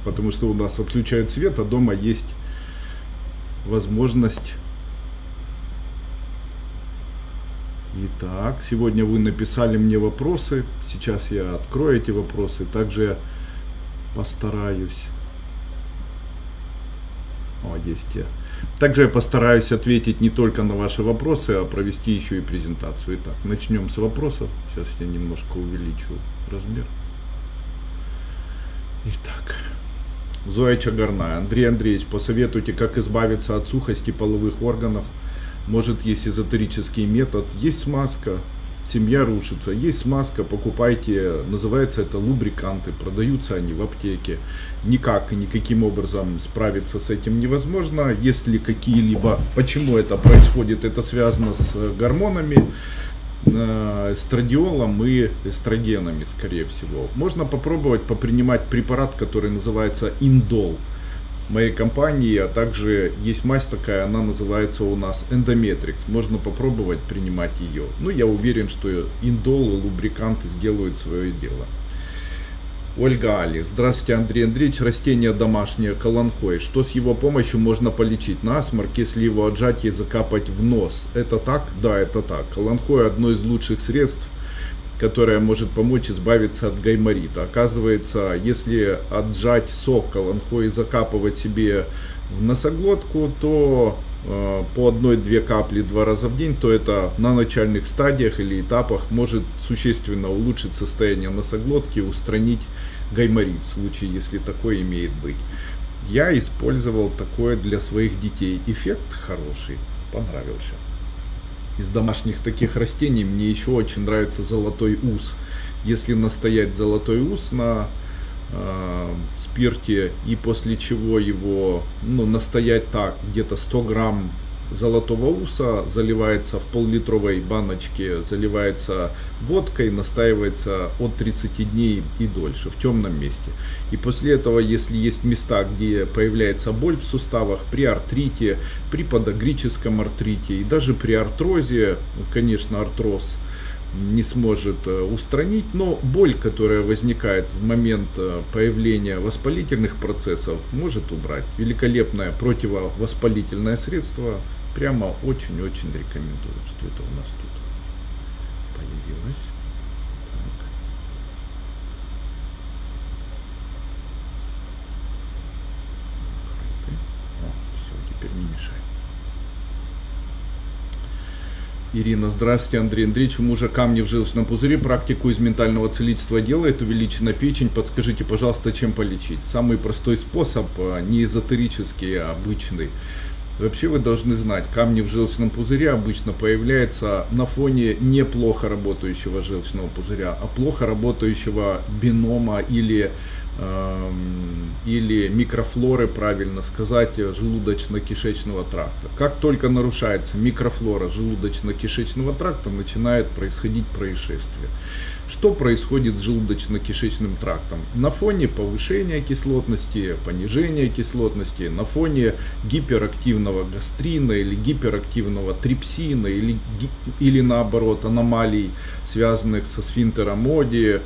потому что у нас отключают свет, а дома есть возможность. Итак, сегодня вы написали мне вопросы, сейчас я открою эти вопросы, также я постараюсь. Есть я. Также я постараюсь ответить не только на ваши вопросы, а провести еще и презентацию. Итак, начнем с вопросов. Сейчас я немножко увеличу размер. Итак, Зоя Чагарная. Андрей Андреевич, посоветуйте, как избавиться от сухости половых органов. Может, есть эзотерический метод. Есть смазка. Семья рушится. Есть смазка, покупайте, называется это лубриканты, продаются они в аптеке. Никак и никаким образом справиться с этим невозможно. Есть ли какие-либо, почему это происходит, это связано с гормонами, эстрадиолом и эстрогенами, скорее всего. Можно попробовать попринимать препарат, который называется Индол моей компании, а также есть мазь такая, она называется у нас Эндометрикс. Можно попробовать принимать ее. Ну, я уверен, что индол и лубриканты сделают свое дело. Ольга Али. Здравствуйте, Андрей Андреевич. Растение домашнее каланхой. Что с его помощью можно полечить? Насморк, если его отжать и закапать в нос. Это так? Да, это так. Каланхой одно из лучших средств, которая может помочь избавиться от гайморита. Оказывается, если отжать сок каланхой и закапывать себе в носоглотку, то по 1-2 капли 2 раза в день, то это на начальных стадиях или этапах может существенно улучшить состояние носоглотки и устранить гайморит, в случае, если такое имеет быть. Я использовал такое для своих детей. Эффект хороший, понравился. Из домашних таких растений мне еще очень нравится золотой ус. Если настоять золотой ус на спирте и после чего его настоять так, где-то 100 грамм золотого уса заливается в пол-литровой баночке, заливается водкой, настаивается от 30 дней и дольше в темном месте. И после этого, если есть места, где появляется боль в суставах, при артрите, при подагрическом артрите и даже при артрозе, конечно, артроз не сможет устранить, но боль, которая возникает в момент появления воспалительных процессов, может убрать. Великолепное противовоспалительное средство, прямо очень-очень рекомендую. Что это у нас тут появилось? Так. Все, теперь не мешай. Ирина, здравствуйте, Андрей Андреевич, у мужа камни в желчном пузыре, практику из ментального целительства делает, увеличена печень, подскажите, пожалуйста, чем полечить? Самый простой способ, не эзотерический, а обычный. Вообще вы должны знать, камни в желчном пузыре обычно появляются на фоне неплохо работающего желчного пузыря, а плохо работающего бинома или микрофлоры, правильно сказать, желудочно-кишечного тракта. Как только нарушается микрофлора желудочно-кишечного тракта, начинает происходить происшествие. Что происходит с желудочно-кишечным трактом? На фоне повышения кислотности, понижения кислотности, на фоне гиперактивного гастрина или гиперактивного трипсина или наоборот аномалий, связанных со сфинктером Оди,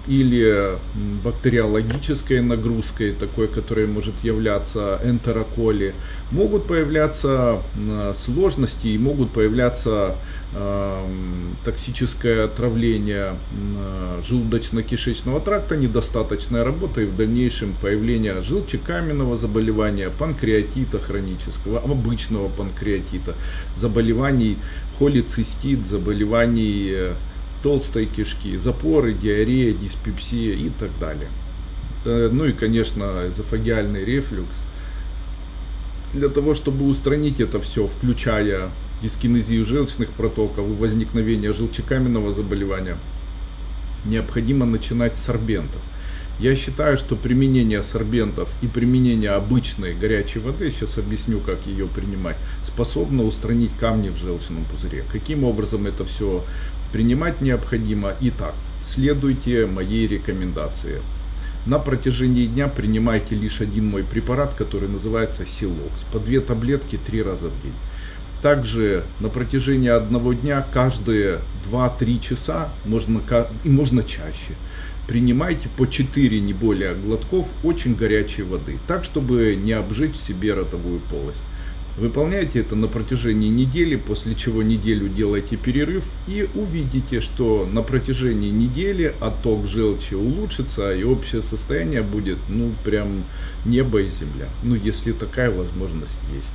или бактериологической нагрузкой, такой, которая может являться энтероколи, могут появляться сложности и могут появляться токсическое отравление желудочно-кишечного тракта, недостаточная работа и в дальнейшем появление желчекаменного заболевания, панкреатита хронического, обычного панкреатита, заболеваний холецистит, заболеваний толстой кишки, запоры, диарея, диспепсия и так далее. Ну и, конечно, эзофагиальный рефлюкс. Для того, чтобы устранить это все, включая дискинезию желчных протоков и возникновение желчекаменного заболевания, необходимо начинать с сорбентов. Я считаю, что применение сорбентов и применение обычной горячей воды, сейчас объясню, как ее принимать, способно устранить камни в желчном пузыре. Каким образом это все принимать необходимо? Итак, следуйте моей рекомендации. На протяжении дня принимайте лишь один мой препарат, который называется Силокс. По 2 таблетки 3 раза в день. Также на протяжении одного дня, каждые 2-3 часа, можно чаще, принимайте по 4, не более, глотков очень горячей воды, так, чтобы не обжечь себе ротовую полость. Выполняйте это на протяжении недели, после чего неделю делайте перерыв и увидите, что на протяжении недели отток желчи улучшится и общее состояние будет, ну, прям небо и земля. Ну, если такая возможность есть.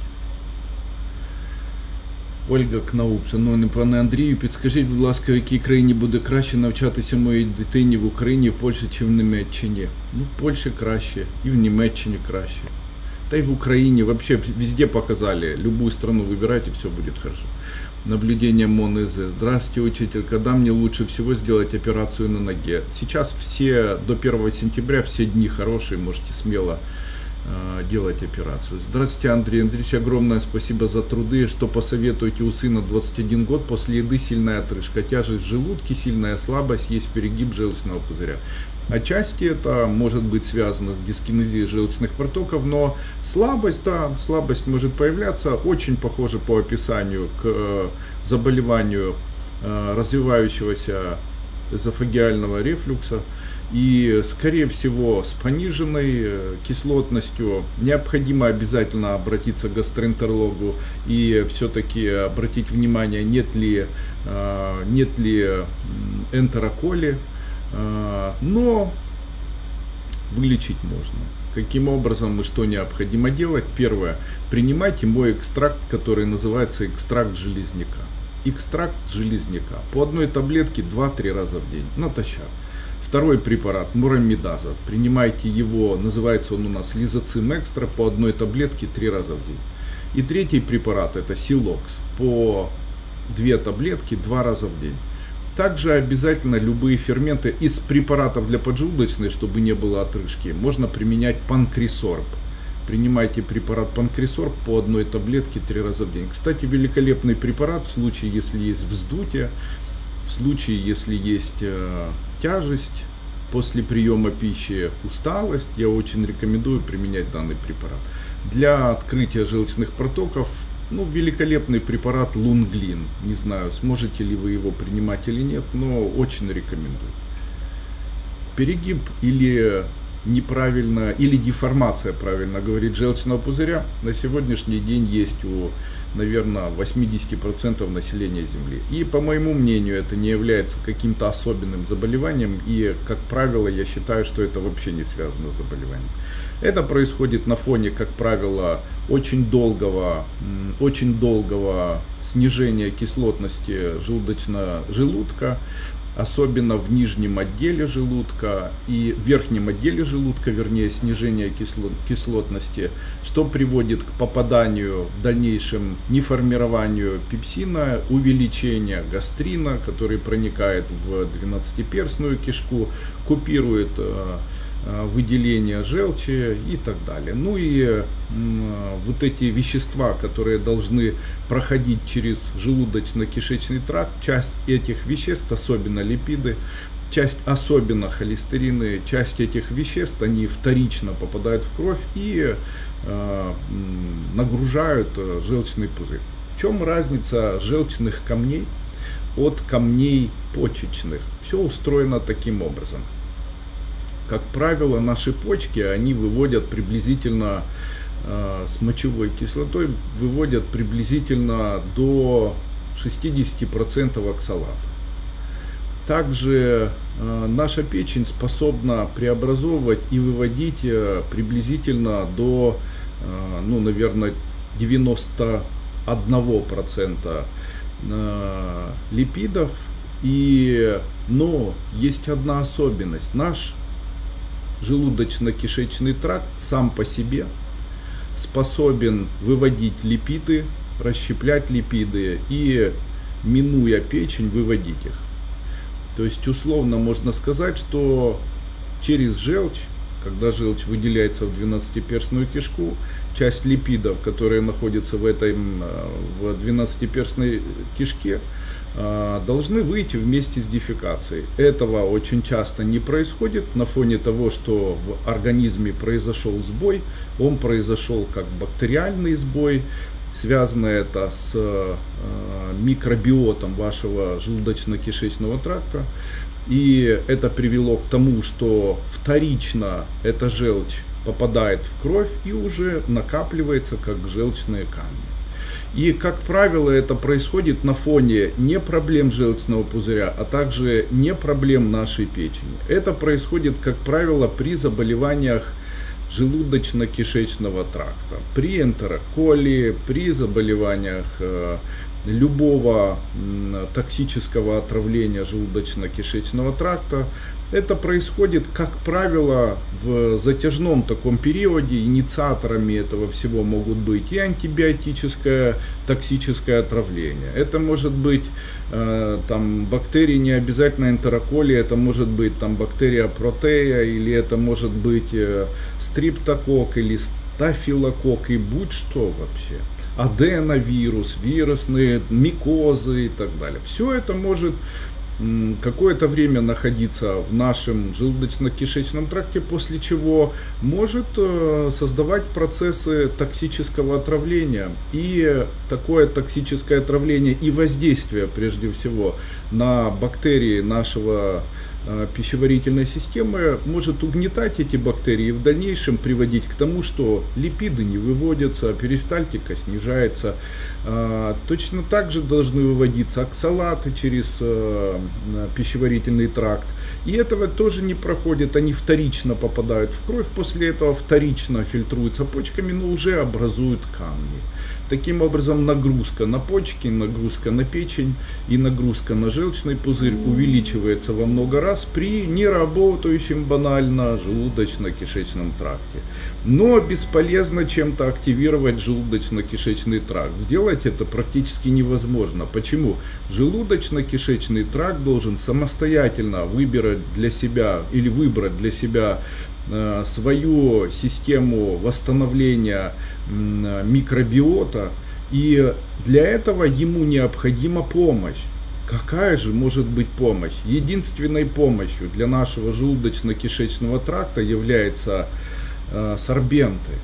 Ольга Кнауп, шановний пане Андрію, підскажіть, будь ласка, в якій країні буде краще навчатися моїй дитині, в Україні, в Польщі чи в Німеччині? Ну, в Польщі краще, і в Німеччині краще. Да и в Украине вообще везде показали. Любую страну выбирайте, все будет хорошо. Наблюдение МОН-ИЗ. Здравствуйте, учитель. Когда мне лучше всего сделать операцию на ноге? Сейчас все, до 1 сентября, все дни хорошие, можете смело делать операцию. Здравствуйте, Андрей Андреевич, огромное спасибо за труды. Что посоветуете? У сына 21 год, после еды сильная отрыжка, тяжесть в желудке, сильная слабость, есть перегиб желчного пузыря. Отчасти это может быть связано с дискинезией желчных протоков, но слабость, да, слабость может появляться, очень похоже по описанию к заболеванию развивающегося эзофагиального рефлюкса. И, скорее всего, с пониженной кислотностью необходимо обязательно обратиться к гастроэнтерологу и все-таки обратить внимание, нет ли энтероколи, но вылечить можно. Каким образом и что необходимо делать? Первое. Принимайте мой экстракт, который называется экстракт железняка. Экстракт железняка. По одной таблетке 2-3 раза в день натощак. Второй препарат мурамидаза. Принимайте его, называется он у нас лизоцим экстра, по одной таблетке 3 раза в день. И третий препарат это силокс. По 2 таблетки 2 раза в день. Также обязательно любые ферменты из препаратов для поджелудочной, чтобы не было отрыжки, можно применять панкрисорб. Принимайте препарат панкрисорб по одной таблетке 3 раза в день. Кстати, великолепный препарат в случае, если есть вздутие, в случае, если есть тяжесть после приема пищи, усталость, я очень рекомендую применять данный препарат. Для открытия желчных протоков, ну, великолепный препарат Лунглин. Не знаю, сможете ли вы его принимать или нет, но очень рекомендую. Перегиб или неправильно, или деформация, правильно говорить, желчного пузыря на сегодняшний день есть у, наверное, 80% населения Земли. И, по моему мнению, это не является каким-то особенным заболеванием. И, как правило, я считаю, что это вообще не связано с заболеванием. Это происходит на фоне, как правило, очень долгого снижения кислотности желудка, особенно в нижнем отделе желудка и в верхнем отделе желудка, вернее, снижение кислотности, что приводит к попаданию в дальнейшем неформированию пепсина, увеличению гастрина, который проникает в двенадцатиперстную кишку, купирует выделение желчи и так далее. Ну и вот эти вещества, которые должны проходить через желудочно-кишечный тракт, часть этих веществ, особенно липиды, часть особенно холестерины, часть этих веществ, они вторично попадают в кровь и нагружают желчный пузырь. В чем разница желчных камней от камней почечных? Все устроено таким образом. Как правило, наши почки, они выводят приблизительно с мочевой кислотой, выводят приблизительно до 60% оксалатов. Также наша печень способна преобразовывать и выводить приблизительно до, ну, наверное, 91% липидов. Но есть одна особенность. Наш желудочно-кишечный тракт сам по себе способен выводить липиды, расщеплять липиды и, минуя печень, выводить их. То есть условно можно сказать, что через желчь, когда желчь выделяется в двенадцатиперстную кишку, часть липидов, которые находятся в 12-перстной кишке, должны выйти вместе с дефекацией. Этого очень часто не происходит на фоне того, что в организме произошел сбой. Он произошел как бактериальный сбой. Связано это с микробиотом вашего желудочно-кишечного тракта. И это привело к тому, что вторично эта желчь попадает в кровь и уже накапливается как желчные камни. И, как правило, это происходит на фоне не проблем желчного пузыря, а также не проблем нашей печени. Это происходит, как правило, при заболеваниях желудочно-кишечного тракта, при энтероколии, при заболеваниях любого токсического отравления желудочно-кишечного тракта. Это происходит, как правило, в затяжном таком периоде. Инициаторами этого всего могут быть и антибиотическое токсическое отравление. Это может быть там бактерии, не обязательно энтероколия, это может быть там бактерия протея, или это может быть стриптокок или стафилококк, и будь что вообще. Аденовирус, вирусные микозы и так далее. Все это может какое-то время находиться в нашем желудочно-кишечном тракте, после чего может создавать процессы токсического отравления. И такое токсическое отравление и воздействие, прежде всего, на бактерии нашего пищеварительной системы может угнетать эти бактерии и в дальнейшем приводить к тому, что липиды не выводятся, перистальтика снижается. Точно так же должны выводиться оксалаты через пищеварительный тракт. И этого тоже не проходит, они вторично попадают в кровь, после этого вторично фильтруются почками, но уже образуют камни. Таким образом, нагрузка на почки, нагрузка на печень и нагрузка на желчный пузырь увеличивается во много раз при неработающем банально желудочно-кишечном тракте. Но бесполезно чем-то активировать желудочно-кишечный тракт. Сделать это практически невозможно. Почему? Желудочно-кишечный тракт должен самостоятельно выбрать для себя свою систему восстановления микробиота, и для этого ему необходима помощь. Какая же может быть помощь? Единственной помощью для нашего желудочно-кишечного тракта являются сорбенты.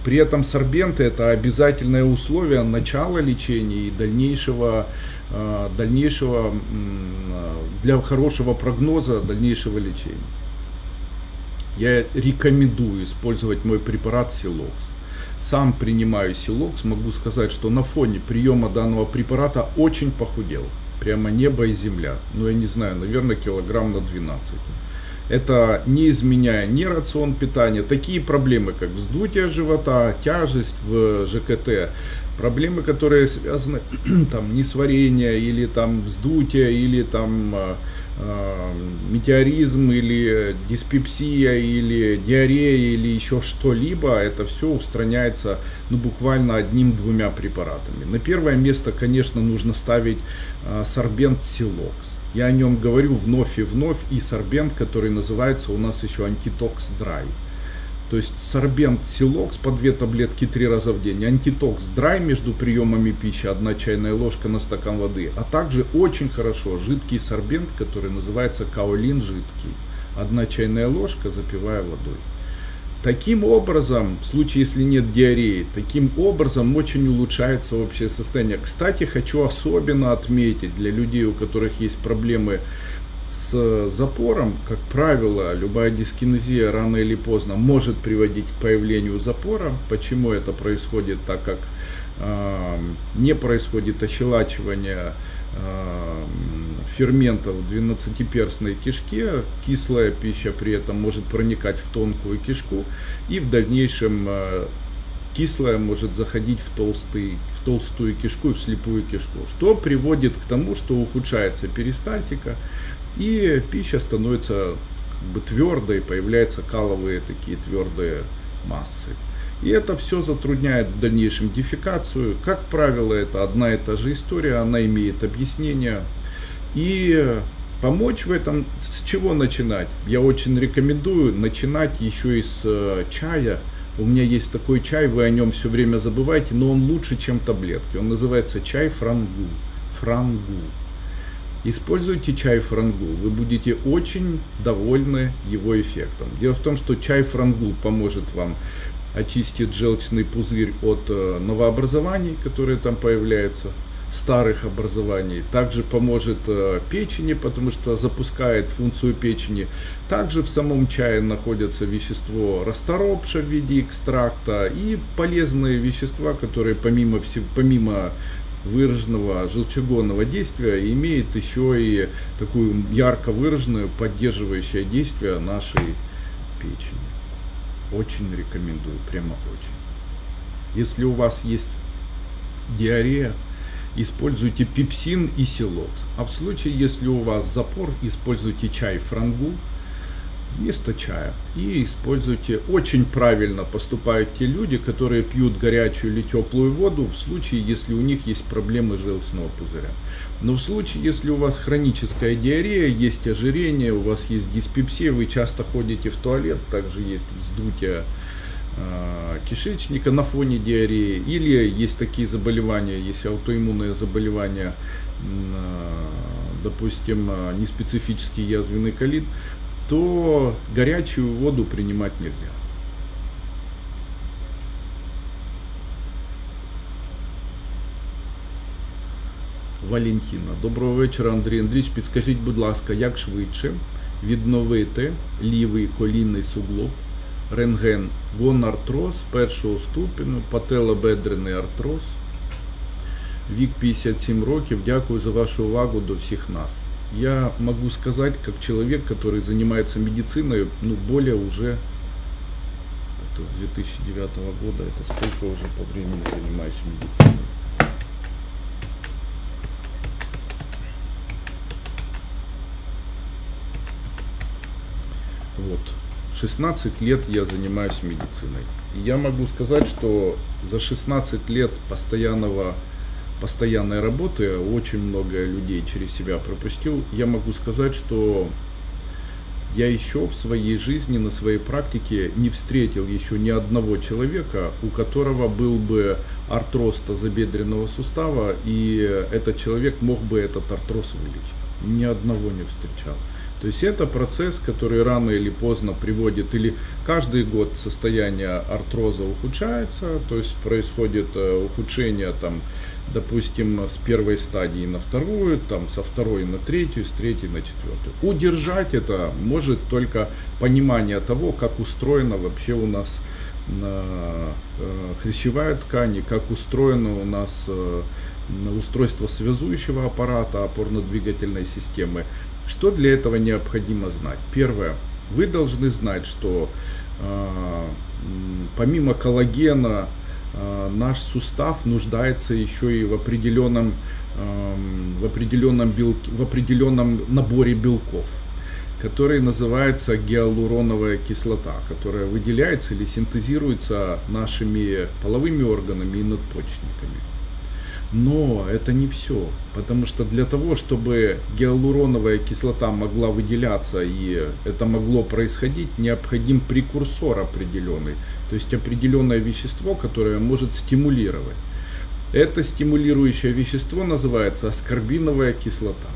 При этом сорбенты — это обязательное условие начала лечения и дальнейшего для хорошего прогноза дальнейшего лечения. Я рекомендую использовать мой препарат Силокс. Сам принимаю Силокс, могу сказать, что на фоне приема данного препарата очень похудел. Прямо небо и земля. Ну, я не знаю, наверное, килограмм на 12. Это не изменяя ни рацион питания. Такие проблемы, как вздутие живота, тяжесть в ЖКТ, проблемы, которые связаны там несварение, или там вздутие, или там метеоризм, или диспепсия, или диарея, или еще что-либо, это все устраняется буквально одним-двумя препаратами. На первое место, конечно, нужно ставить сорбент Силокс. Я о нем говорю вновь и сорбент, который называется у нас еще антитокс драй. То есть сорбент Силокс по 2 таблетки 3 раза в день, антитокс драй между приемами пищи 1 чайная ложка на стакан воды, а также очень хорошо жидкий сорбент, который называется каолин жидкий, 1 чайная ложка, запивая водой. Таким образом, в случае, если нет диареи, таким образом очень улучшается общее состояние. Кстати, хочу особенно отметить для людей, у которых есть проблемы с запором, как правило, любая дискинезия рано или поздно может приводить к появлению запора. Почему это происходит? Так как не происходит ощелачивание ферментов в 12-перстной кишке, кислая пища при этом может проникать в тонкую кишку, и в дальнейшем кислая может заходить в толстую кишку и в слепую кишку, что приводит к тому, что ухудшается перистальтика, и пища становится твердой, появляются каловые такие твердые массы. И это все затрудняет в дальнейшем дефекацию. Как правило, это одна и та же история, она имеет объяснение. И помочь в этом, с чего начинать? Я очень рекомендую начинать еще и с чая. У меня есть такой чай, вы о нем все время забываете, но он лучше, чем таблетки. Он называется чай франгул. Используйте чай франгул, вы будете очень довольны его эффектом. Дело в том, что чай франгул поможет вам очистить желчный пузырь от новообразований, которые там появляются, старых образований. Также поможет печени, потому что запускает функцию печени. Также в самом чае находится вещество расторопша в виде экстракта и полезные вещества, которые помимо выраженного желчегонного действия имеет еще и такую ярко выраженную поддерживающее действие нашей печени. Очень рекомендую, прямо очень. Если у вас есть диарея, используйте пепсин и силокс. А в случае, если у вас запор, используйте чай франгу вместо чая. И используйте, очень правильно поступают те люди, которые пьют горячую или теплую воду в случае, если у них есть проблемы желчного пузыря. Но в случае, если у вас хроническая диарея, есть ожирение, у вас есть диспепсия, вы часто ходите в туалет, также есть вздутие кишечника на фоне диареи, или есть такие заболевания, есть аутоиммунные заболевания, допустим, неспецифический язвенный колит, то горячую воду принимать нельзя. Валентина. Доброго вечора, Андрій Андрійович. Підскажіть, будь ласка, як швидше відновити лівий колінний суглоб, рентген, гонартроз першого ступеню, пателобедрений артроз, вік 57 років. Дякую за вашу увагу до всіх нас. Я могу сказать, как человек, который занимается медициной, более уже, это с 2009 года, это сколько уже по времени занимаюсь медициной. Вот, 16 лет я занимаюсь медициной. И я могу сказать, что за 16 лет постоянной работы, очень много людей через себя пропустил, я могу сказать, что я еще в своей жизни, на своей практике не встретил еще ни одного человека, у которого был бы артроз тазобедренного сустава, и этот человек мог бы этот артроз вылечить. Ни одного не встречал. То есть это процесс, который рано или поздно приводит, или каждый год состояние артроза ухудшается, то есть происходит ухудшение, там, допустим, с первой стадии на вторую, там, со второй на третью, с третьей на четвертую. Удержать это может только понимание того, как устроена вообще у нас хрящевая ткань, как устроено у нас устройство связующего аппарата опорно-двигательной системы. Что для этого необходимо знать? Первое. Вы должны знать, что помимо коллагена наш сустав нуждается еще и в определенном наборе белков, который называется гиалуроновая кислота, которая выделяется или синтезируется нашими половыми органами и надпочечниками. Но это не все, потому что для того, чтобы гиалуроновая кислота могла выделяться и это могло происходить, необходим прекурсор определенный, то есть определенное вещество, которое может стимулировать. Это стимулирующее вещество называется аскорбиновая кислота.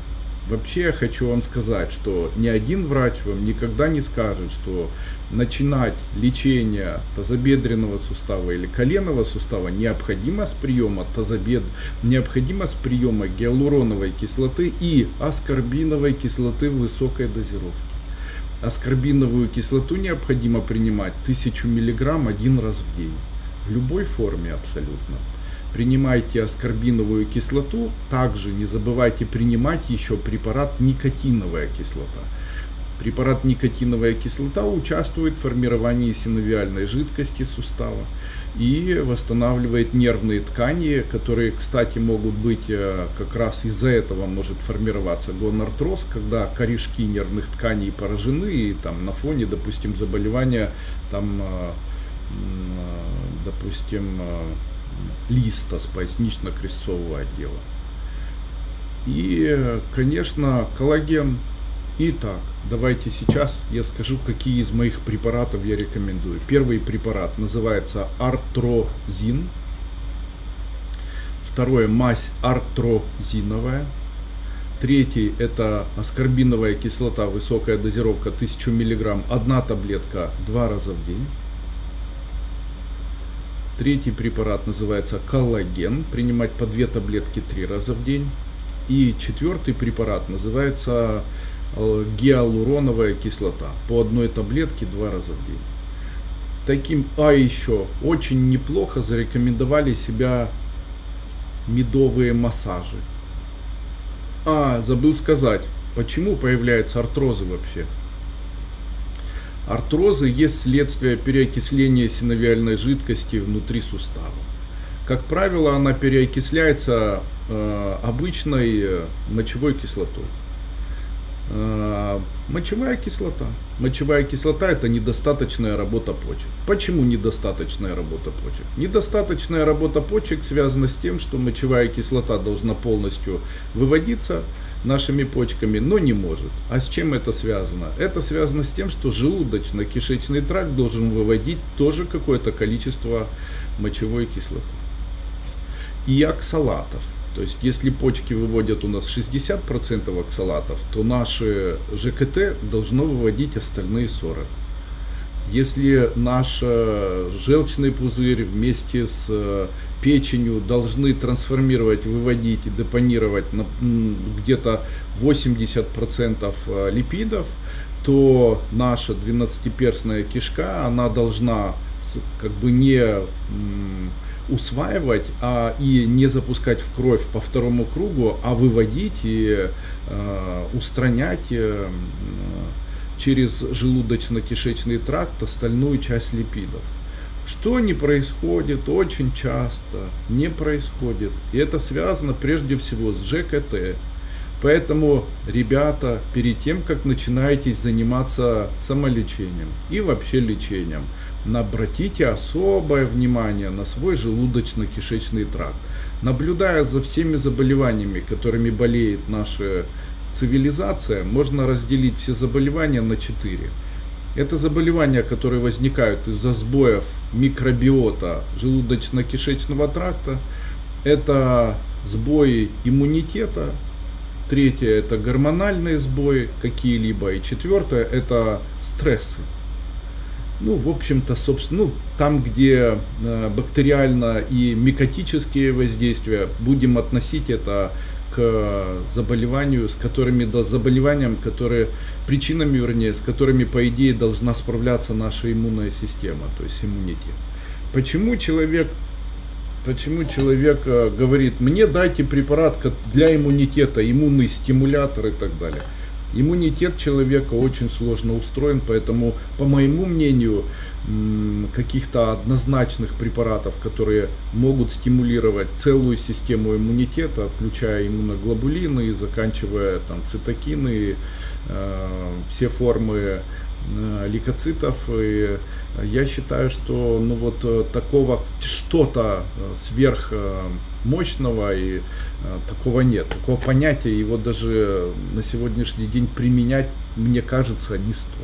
Вообще я хочу вам сказать, что ни один врач вам никогда не скажет, что начинать лечение тазобедренного сустава или коленного сустава необходимо с приема необходимо с приема гиалуроновой кислоты и аскорбиновой кислоты в высокой дозировке. Аскорбиновую кислоту необходимо принимать 1000 мг один раз в день, в любой форме абсолютно. Принимайте аскорбиновую кислоту, также не забывайте принимать еще препарат никотиновая кислота. Препарат никотиновая кислота участвует в формировании синовиальной жидкости сустава и восстанавливает нервные ткани, которые, кстати, могут быть как раз из-за этого может формироваться гонартроз, когда корешки нервных тканей поражены и там на фоне, допустим, заболевания там, допустим, листа с пояснично-крестцового отдела. И, конечно, коллаген. Итак, давайте сейчас я скажу, какие из моих препаратов я рекомендую. Первый препарат называется артрозин. Второе, мазь артрозиновая. Третий, это аскорбиновая кислота, высокая дозировка 1000 мг, одна таблетка 2 раза в день. Третий препарат называется коллаген, принимать по 2 таблетки 3 раза в день. И четвертый препарат называется гиалуроновая кислота, по 1 таблетке 2 раза в день. Еще очень неплохо зарекомендовали себя медовые массажи. Забыл сказать, почему появляются артрозы вообще. Артрозы есть следствие переокисления синовиальной жидкости внутри сустава. Как правило, она переокисляется обычной мочевой кислотой. Мочевая кислота. Мочевая кислота — это недостаточная работа почек. Почему недостаточная работа почек? Недостаточная работа почек связана с тем, что мочевая кислота должна полностью выводиться нашими почками, но не может. А с чем это связано? Это связано с тем, что желудочно-кишечный тракт должен выводить тоже какое-то количество мочевой кислоты и оксалатов. То есть, если почки выводят у нас 60% оксалатов, то наше ЖКТ должно выводить остальные 40%. Если наш желчный пузырь вместе с печенью должны трансформировать, выводить и депонировать где-то 80% липидов, то наша 12-перстная кишка, она должна как бы не усваивать и не запускать в кровь по 2-му кругу, а выводить и устранять через желудочно-кишечный тракт остальную часть липидов. Что не происходит очень часто, не происходит. И это связано прежде всего с ЖКТ. Поэтому, ребята, перед тем, как начинаете заниматься самолечением и вообще лечением, обратите особое внимание на свой желудочно-кишечный тракт. Наблюдая за всеми заболеваниями, которыми болеет наша цивилизация, можно разделить все заболевания на 4. Это заболевания, которые возникают из-за сбоев микробиота желудочно-кишечного тракта. Это сбои иммунитета. Третье — это гормональные сбои какие-либо. И четвертое — это стрессы. В общем-то, собственно, там, где бактериально и микотические воздействия, будем относить это к заболеваниям, причинами, вернее, с которыми, по идее, должна справляться наша иммунная система, то есть иммунитет. Почему человек говорит: мне дайте препарат для иммунитета, иммунный стимулятор и так далее? Иммунитет человека очень сложно устроен, поэтому, по моему мнению, каких-то однозначных препаратов, которые могут стимулировать целую систему иммунитета, включая иммуноглобулины и заканчивая цитокины, все формы лейкоцитов. И я считаю, что такого что-то сверхмощного и такого нет. Такого понятия, его даже на сегодняшний день применять, мне кажется, не стоит.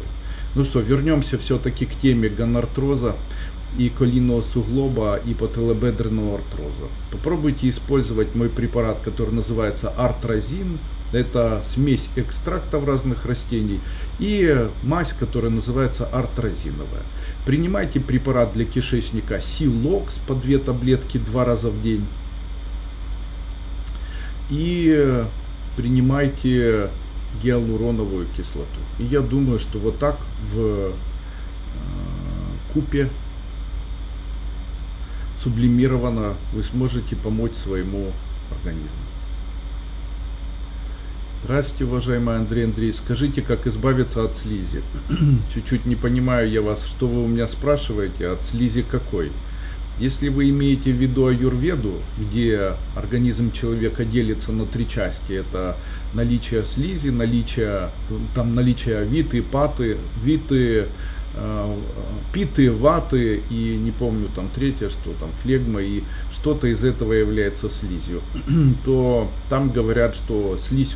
Вернемся все-таки к теме гонартроза и коленного суглоба и пателобедренного артроза. Попробуйте использовать мой препарат, который называется артрозин. Это смесь экстрактов разных растений и мазь, которая называется артрозиновая. Принимайте препарат для кишечника Силокс по 2 таблетки 2 раза в день. И принимайте гиалуроновую кислоту. И я думаю, что вот так в купе сублимированно вы сможете помочь своему организму. Здравствуйте, уважаемый Андрей Андреевич. Скажите, как избавиться от слизи? Чуть-чуть не понимаю я вас, что вы у меня спрашиваете, от слизи какой? Если вы имеете в виду аюрведу, где организм человека делится на 3 части, это наличие слизи, наличие виты, паты, питы, ваты и не помню третье, что флегма, и что-то из этого является слизью, то там говорят, что слизь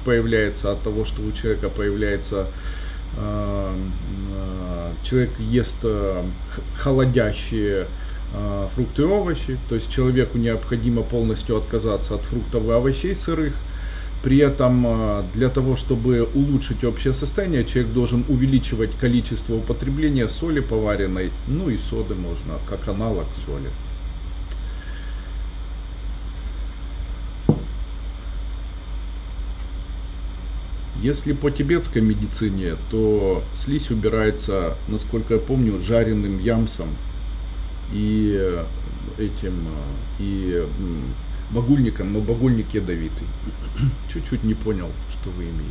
появляется от того, что у человека появляется, человек ест холодящие фрукты и овощи, то есть человеку необходимо полностью отказаться от фруктов и овощей сырых. При этом для того, чтобы улучшить общее состояние, человек должен увеличивать количество употребления соли поваренной, ну и соды можно, как аналог соли. Если по тибетской медицине, то слизь убирается, насколько я помню, жареным ямсом и багульником, но багульник ядовитый. Чуть-чуть не понял, что вы имеете.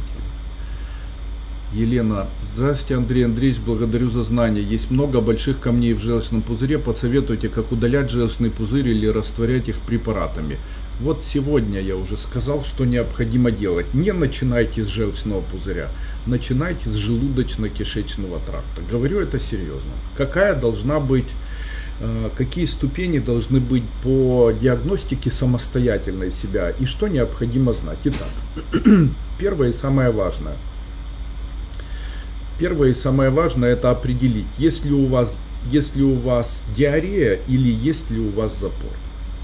Елена. Здравствуйте, Андрей Андреевич, благодарю за знания. Есть много больших камней в желчном пузыре. Подсоветуйте, как удалять желчный пузырь или растворять их препаратами. Вот сегодня я уже сказал, что необходимо делать. Не начинайте с желчного пузыря, начинайте с желудочно-кишечного тракта. Говорю это серьезно. Какие ступени должны быть по диагностике самостоятельной себя и что необходимо знать. Итак, первое и самое важное это определить, есть ли у вас диарея или есть ли у вас запор.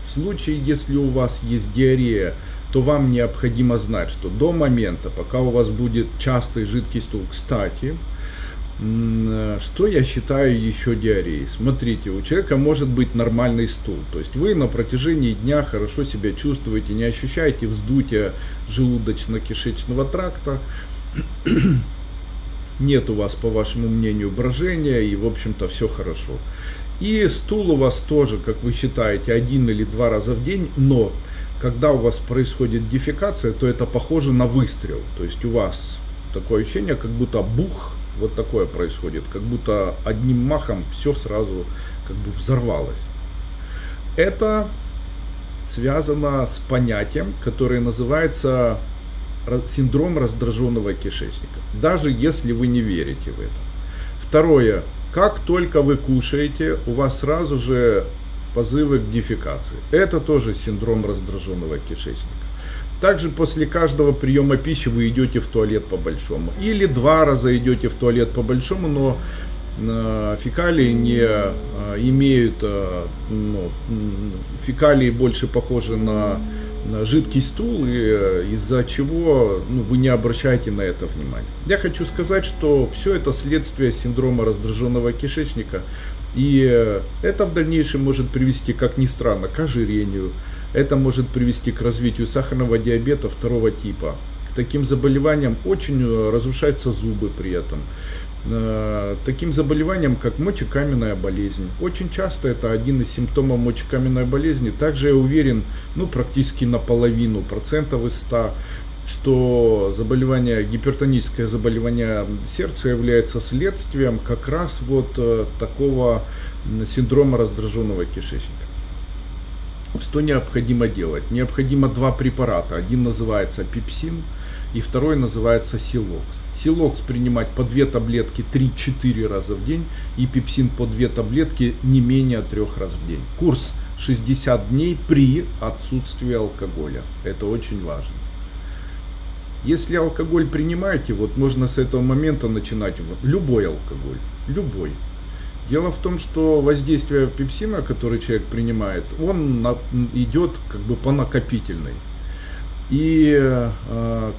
В случае, если у вас есть диарея, то вам необходимо знать, что до момента, пока у вас будет частый жидкий стул, кстати, что я считаю еще диареей? Смотрите, у человека может быть нормальный стул, то есть вы на протяжении дня хорошо себя чувствуете, не ощущаете вздутия желудочно-кишечного тракта, нет у вас, по вашему мнению, брожения и, в общем-то, все хорошо. И стул у вас тоже, как вы считаете, 1 или 2 раза в день, но когда у вас происходит дефекация, то это похоже на выстрел, то есть у вас такое ощущение, как будто бух. Вот такое происходит, как будто одним махом все сразу как бы взорвалось. Это связано с понятием, которое называется синдром раздраженного кишечника. Даже если вы не верите в это. Второе. Как только вы кушаете, у вас сразу же позывы к дефекации. Это тоже синдром раздраженного кишечника. Также после каждого приема пищи вы идете в туалет по-большому. Или 2 раза идете в туалет по-большому, но фекалии не имеют, фекалии больше похожи на жидкий стул, из-за чего вы не обращаете на это внимания. Я хочу сказать, что все это следствие синдрома раздраженного кишечника. И это в дальнейшем может привести, как ни странно, к ожирению. Это может привести к развитию сахарного диабета 2 типа. К таким заболеваниям очень разрушаются зубы при этом. Таким заболеваниям, как мочекаменная болезнь. Очень часто это один из симптомов мочекаменной болезни. Также я уверен, практически наполовину, процентов из 100, что гипертоническое заболевание сердца является следствием как раз вот такого синдрома раздраженного кишечника. Что необходимо делать? Необходимо 2 препарата. Один называется пепсин и второй называется силокс. Силокс принимать по 2 таблетки 3-4 раза в день и пепсин по 2 таблетки не менее 3 раз в день. Курс 60 дней при отсутствии алкоголя. Это очень важно. Если алкоголь принимаете, вот можно с этого момента начинать, любой алкоголь, любой. Дело в том, что воздействие пепсина, который человек принимает, он идет как бы по накопительной. И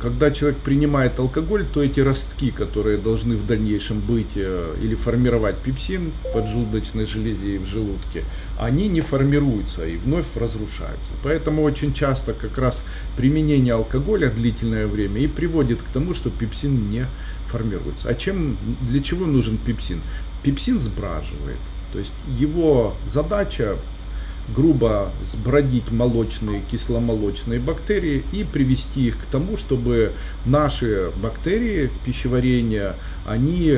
когда человек принимает алкоголь, то эти ростки, которые должны в дальнейшем быть или формировать пепсин в поджелудочной железе и в желудке, они не формируются и вновь разрушаются. Поэтому очень часто как раз применение алкоголя длительное время и приводит к тому, что пепсин не формируется. Для чего нужен пепсин? Пепсин сбраживает. То есть его задача грубо сбродить молочные, кисломолочные бактерии и привести их к тому, чтобы наши бактерии пищеварения, они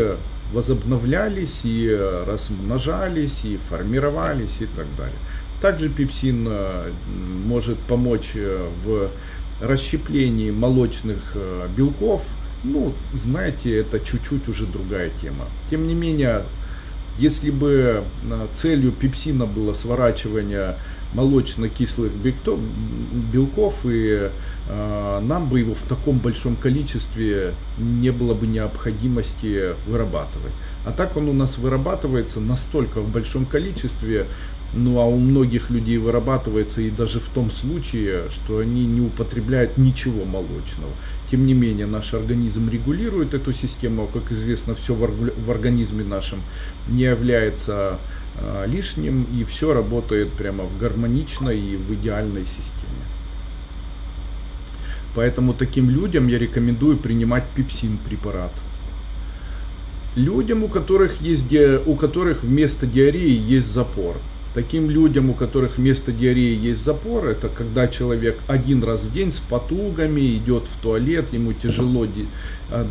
возобновлялись и размножались, и формировались и так далее. Также пепсин может помочь в расщеплении молочных белков. Знаете, это чуть-чуть уже другая тема. Тем не менее, если бы целью пепсина было сворачивание молочно-кислых белков, и нам бы его в таком большом количестве не было бы необходимости вырабатывать. А так он у нас вырабатывается настолько в большом количестве, Ну а у многих людей вырабатывается и даже в том случае, что они не употребляют ничего молочного. Тем не менее, наш организм регулирует эту систему, как известно, все в организме нашем не является лишним, и все работает прямо в гармоничной и в идеальной системе. Поэтому таким людям я рекомендую принимать пепсин препарат. Людям, у которых вместо диареи есть запор. Таким людям, у которых вместо диареи есть запор, это когда человек один раз в день с потугами идет в туалет, ему тяжело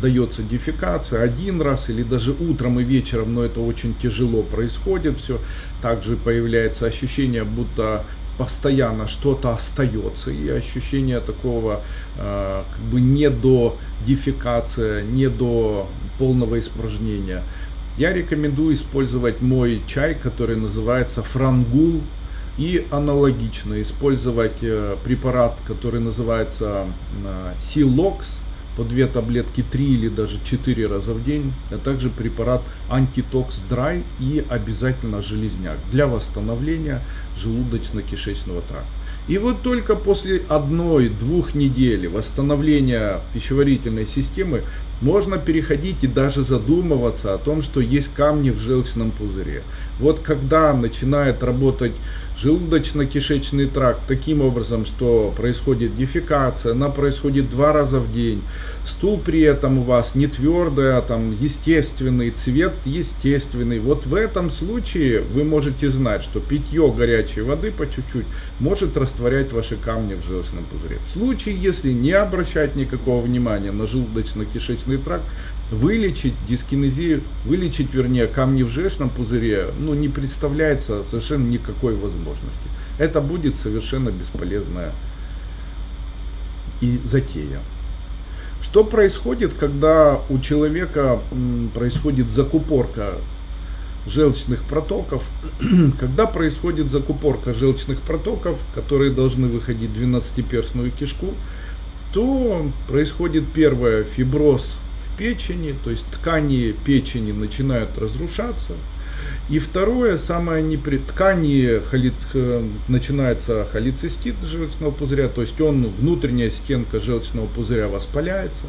дается дефекация один раз или даже утром и вечером, но это очень тяжело происходит все. Также появляется ощущение, будто постоянно что-то остается, и ощущение такого как бы не до дефекации, не до полного испражнения. Я рекомендую использовать мой чай, который называется Франгул, и аналогично использовать препарат, который называется Силокс, по 2 таблетки 3 или даже 4 раза в день, а также препарат Антитокс Драй и обязательно железняк для восстановления желудочно-кишечного тракта. И вот только после 1-2 недели восстановления пищеварительной системы можно переходить и даже задумываться о том, что есть камни в желчном пузыре. Вот когда начинает работать желудочно-кишечный тракт таким образом, что происходит дефекация, она происходит 2 раза в день, стул при этом у вас не твердый, а там естественный, цвет естественный. Вот в этом случае вы можете знать, что питье горячей воды по чуть-чуть может растворять ваши камни в желчном пузыре. В случае, если не обращать никакого внимания на желудочно-кишечный тракт, вылечить дискинезию, камни в желчном пузыре, не представляется совершенно никакой возможности. Это будет совершенно бесполезная и затея. Что происходит, когда у человека происходит закупорка желчных протоков? Когда происходит закупорка желчных протоков, которые должны выходить в 12-перстную кишку, то происходит первое — фиброз в печени, то есть ткани печени начинают разрушаться. И второе, ткани начинается холецистит желчного пузыря, то есть внутренняя стенка желчного пузыря воспаляется.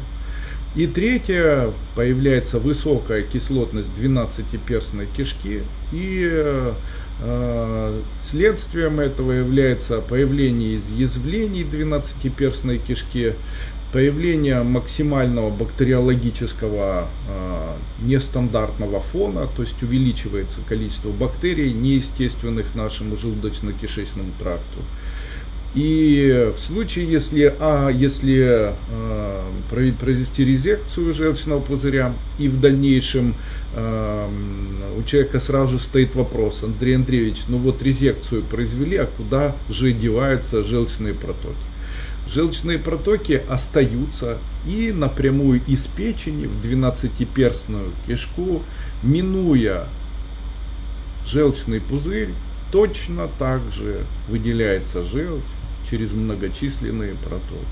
И третье, появляется высокая кислотность 12-перстной кишки, и следствием этого является появление изъязвлений 12-перстной кишки, появление максимального бактериологического нестандартного фона, то есть увеличивается количество бактерий, неестественных нашему желудочно-кишечному тракту. И в случае, если произвести резекцию желчного пузыря, и в дальнейшем у человека сразу же стоит вопрос: Андрей Андреевич, резекцию произвели, а куда же деваются желчные протоки? Желчные протоки остаются и напрямую из печени в 12-перстную кишку, минуя желчный пузырь, точно так же выделяется желчь через многочисленные протоки.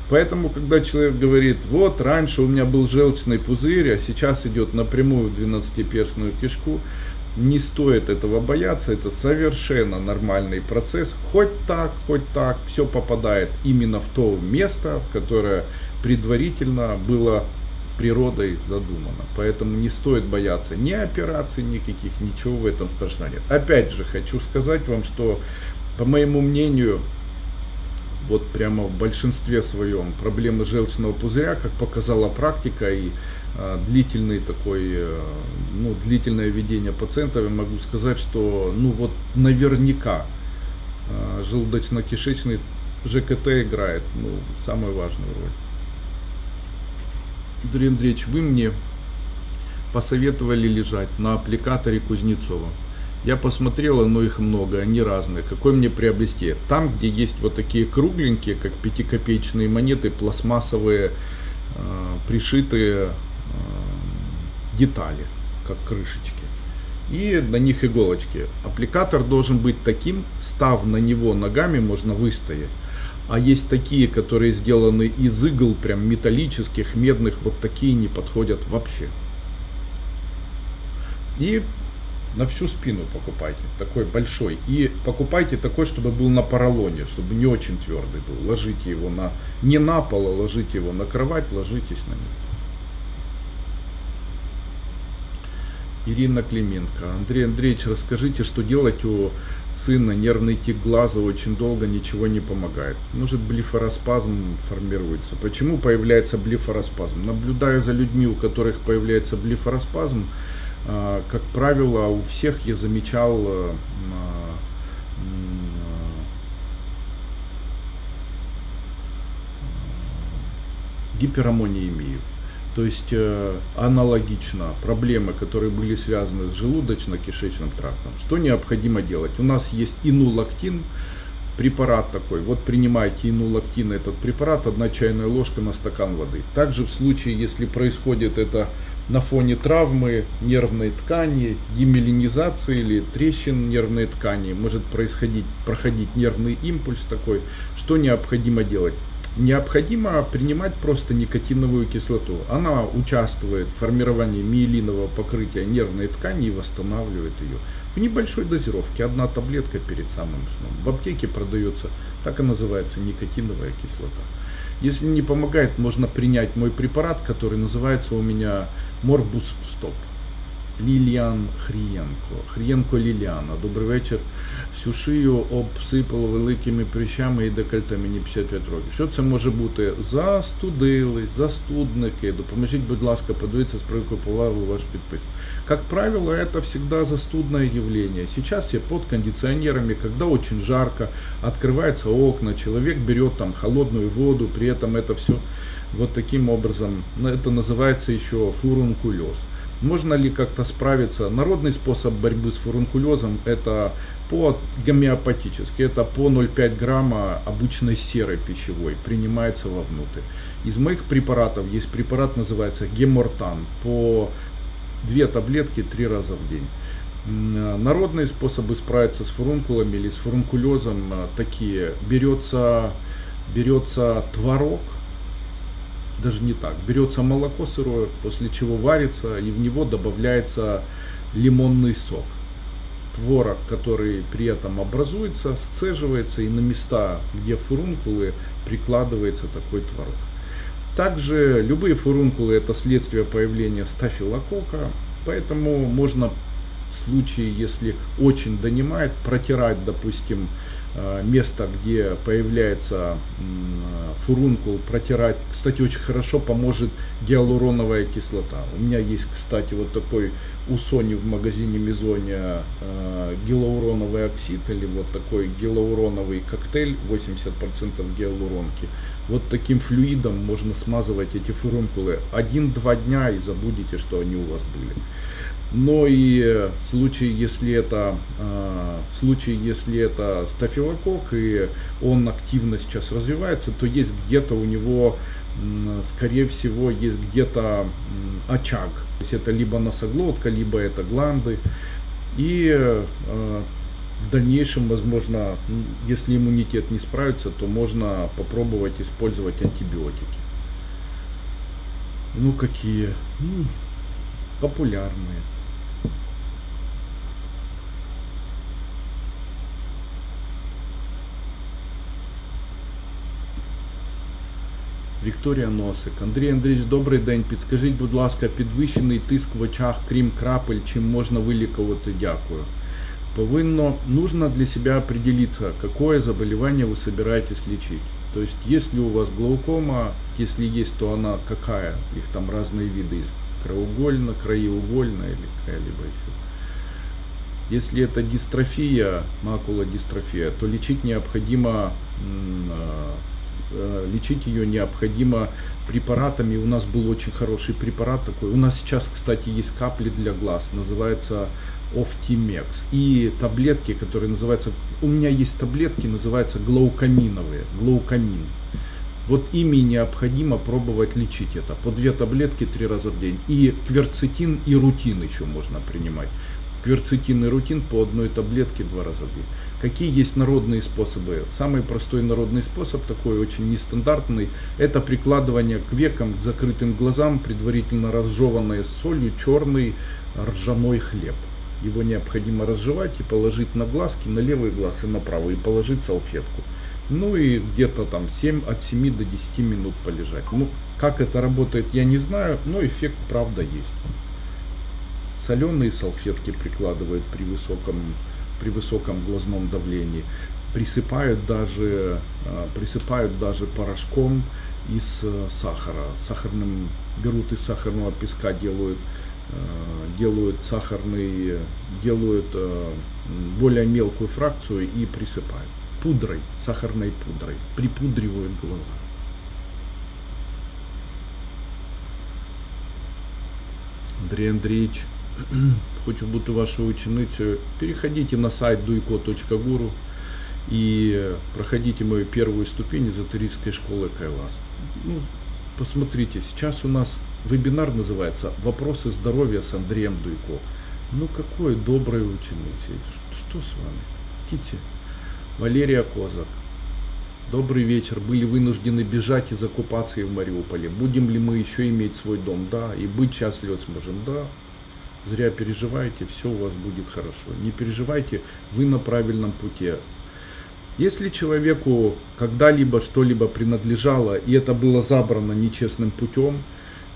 Поэтому, когда человек говорит: вот раньше у меня был желчный пузырь, а сейчас идет напрямую в 12-перстную кишку, не стоит этого бояться, это совершенно нормальный процесс. Хоть так, все попадает именно в то место, в которое предварительно было природой задумано. Поэтому не стоит бояться ни операций никаких, ничего в этом страшного нет. Опять же, хочу сказать вам, что, по моему мнению, вот прямо в большинстве своем проблемы желчного пузыря, как показала практика и длительное ведение пациентов, я могу сказать, что наверняка желудочно-кишечный ЖКТ играет самую важную роль. Андрей Андреевич, вы мне посоветовали лежать на аппликаторе Кузнецова. Я посмотрела, но их много, они разные. Какой мне приобрести? Там, где есть вот такие кругленькие, как 5-копеечные монеты, пластмассовые, пришитые детали, как крышечки. И на них иголочки. Аппликатор должен быть таким, став на него ногами, можно выстоять. А есть такие, которые сделаны из игл, прям металлических, медных, вот такие не подходят вообще. И На всю спину покупайте, такой большой. И покупайте такой, чтобы был на поролоне, чтобы не очень твердый был. Ложите его не на пол, а ложите его на кровать, ложитесь на него. Ирина Клименко. Андрей Андреевич, расскажите, что делать у сына, нервный тик глаза, очень долго ничего не помогает. Может, блефароспазм формируется. Почему появляется блефароспазм? Наблюдая за людьми, у которых появляется блефароспазм, как правило, у всех я замечал гипераммониемию. То есть аналогично проблемы, которые были связаны с желудочно-кишечным трактом. Что необходимо делать? У нас есть инулактин, препарат такой. Вот принимайте инулактин, этот препарат, 1 чайная ложка на стакан воды. Также в случае, если происходит это на фоне травмы нервной ткани, демиелинизации или трещин нервной ткани, может проходить нервный импульс такой. Что необходимо делать? Необходимо принимать просто никотиновую кислоту. Она участвует в формировании миелинового покрытия нервной ткани и восстанавливает ее. В небольшой дозировке, 1 таблетка перед самым сном. В аптеке продается, так и называется, никотиновая кислота. Если не помогает, можно принять мой препарат, который называется у меня Morbus Stop. Ліліан Хрієнко Ліліана. Добрий вечір. Всю шию обсипало великими прищами і декольте, мені 55 років. Що це може бути? Застудились, застудники. Допоможіть, будь ласка, подивіться з приводу повагу ваш підписник. Как правило, это всегда застудное явление. Сейчас все под кондиционерами, когда очень жарко, открываются окна, человек берет там холодную воду, при этом это все вот таким образом. Это называется еще фурункулез. Можно ли как-то справиться? Народный способ борьбы с фурункулезом — это гомеопатически, это по 0,5 грамма обычной серы пищевой, принимается вовнутрь. Из моих препаратов есть препарат, называется Гемортан, по 2 таблетки 3 раза в день. Народные способы справиться с фурункулами или с фурункулезом такие: берется творог, даже не так, берется молоко сырое, после чего варится, и в него добавляется лимонный сок. Творог, который при этом образуется, сцеживается, и на места, где фурункулы, прикладывается такой творог. Также любые фурункулы — это следствие появления стафилококка, поэтому можно в случае, если очень донимает, протирать, допустим, место, где появляется фурункул, протирать. Кстати, очень хорошо поможет гиалуроновая кислота. У меня есть, кстати, вот такой у Sony в магазине Мизония гиалуроновый оксид, или вот такой гиалуроновый коктейль, 80% гиалуронки. Вот таким флюидом можно смазывать эти фурункулы 1-2 дня, и забудете, что они у вас были. Но и в случае, если это стафилококк, и он активно сейчас развивается, то есть где-то у него, скорее всего, есть где-то очаг. То есть это либо носоглотка, либо это гланды. И в дальнейшем, возможно, если иммунитет не справится, то можно попробовать использовать антибиотики. Ну какие? Популярные. Вікторія Носик. Андрій Андрійович, добрий день. Підскажіть, будь ласка, підвищений тиск в очах, крім крапель, чим можна вилікувати? Дякую. Нужно для себя определиться, какое заболевание вы собираетесь лечить. То есть, если у вас глаукома, если есть, то она какая? Их там разные виды есть. Краеугольная или какая-либо еще. Если это дистрофия, макулодистрофия, то лечить ее необходимо препаратами. У нас был очень хороший препарат такой. У нас сейчас, кстати, есть капли для глаз, называется Optimex. И таблетки, которые называются, у меня есть таблетки, называются глаукаминовые, глаукамин. Вот ими необходимо пробовать лечить это. По 2 таблетки 3 раза в день. И кверцетин и рутин еще можно принимать. Кверцетин и рутин по 1 таблетке 2 раза в день. Какие есть народные способы? Самый простой народный способ, такой очень нестандартный, это прикладывание к векам, к закрытым глазам, предварительно разжеванной солью, черный ржаной хлеб. Его необходимо разжевать и положить на глазки, на левый глаз и на правый, и положить салфетку. Ну и где-то там от 7 до 10 минут полежать. Ну, как это работает, я не знаю, но эффект правда есть. Соленые салфетки прикладывают при высоком глазном давлении. Присыпают даже порошком из сахара. Берут из сахарного песка, делают более мелкую фракцию и присыпают пудрой, сахарной пудрой, припудривают глаза. Андрій Андрійович, хочу бути вашою ученицею. Переходите на сайт duiko.guru и проходите мою первую ступень эзотерической школы Кайлас. Ну, посмотрите, сейчас у нас вебинар называется «Вопросы здоровья с Андреем Дуйко». Ну, какой доброй ученицы. Что с вами? Идите. Валерия Козак. Добрый вечер. Были вынуждены бежать из оккупации в Мариуполе. Будем ли мы еще иметь свой дом? Да. И быть счастливы сможем? Да. Зря переживаете, все у вас будет хорошо. Не переживайте, вы на правильном пути. Если человеку когда-либо что-либо принадлежало, и это было забрано нечестным путем,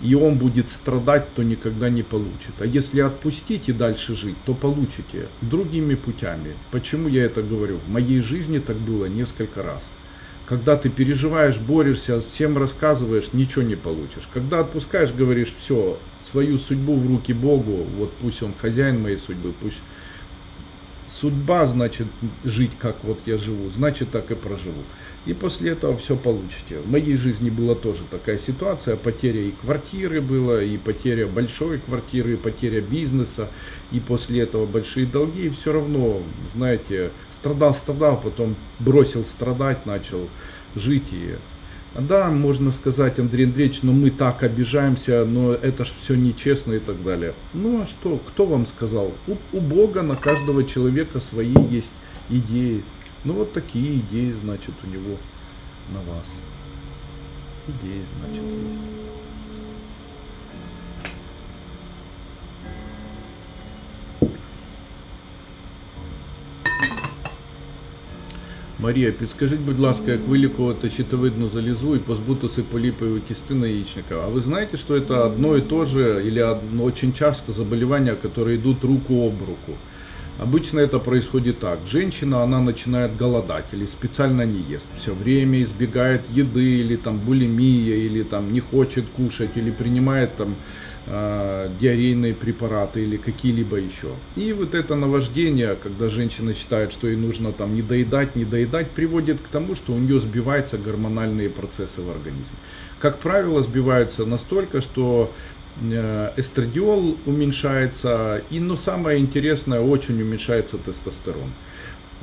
и он будет страдать, то никогда не получит. А если отпустить и дальше жить, то получите другими путями. Почему я это говорю? В моей жизни так было несколько раз. Когда ты переживаешь, борешься, всем рассказываешь, ничего не получишь. Когда отпускаешь, говоришь, все, свою судьбу в руки Богу, вот пусть он хозяин моей судьбы, пусть судьба, значит, жить как вот я живу, значит, так и проживу. И после этого все получите. В моей жизни была тоже такая ситуация, потеря и квартиры была, и потеря большой квартиры, и потеря бизнеса, и после этого большие долги, и все равно, знаете, страдал, потом бросил страдать, начал жить. И да, можно сказать, Андрей Андреевич, но мы так обижаемся, но это ж все нечестно и так далее. Ну а что, кто вам сказал? У Бога на каждого человека свои есть идеи. Ну вот такие идеи, значит, у него на вас. Идеи, значит, есть. Марія, підскажіть, будь ласка, як вилікувати щитовидну залізу і позбутися поліпової кисти на яичниках? А вы знаете, что это одно и то же, или очень часто заболевания, которые идут руку об руку? Обычно это происходит так. Женщина, она начинает голодать или специально не ест. Все время избегает еды, или там булимия, или там не хочет кушать, или принимает там диарейные препараты или какие-либо еще. И вот это наваждение, когда женщина считает, что ей нужно там не доедать, приводит к тому, что у нее сбиваются гормональные процессы в организме. Как правило, сбиваются настолько, что эстрадиол уменьшается, но самое интересное, очень уменьшается тестостерон.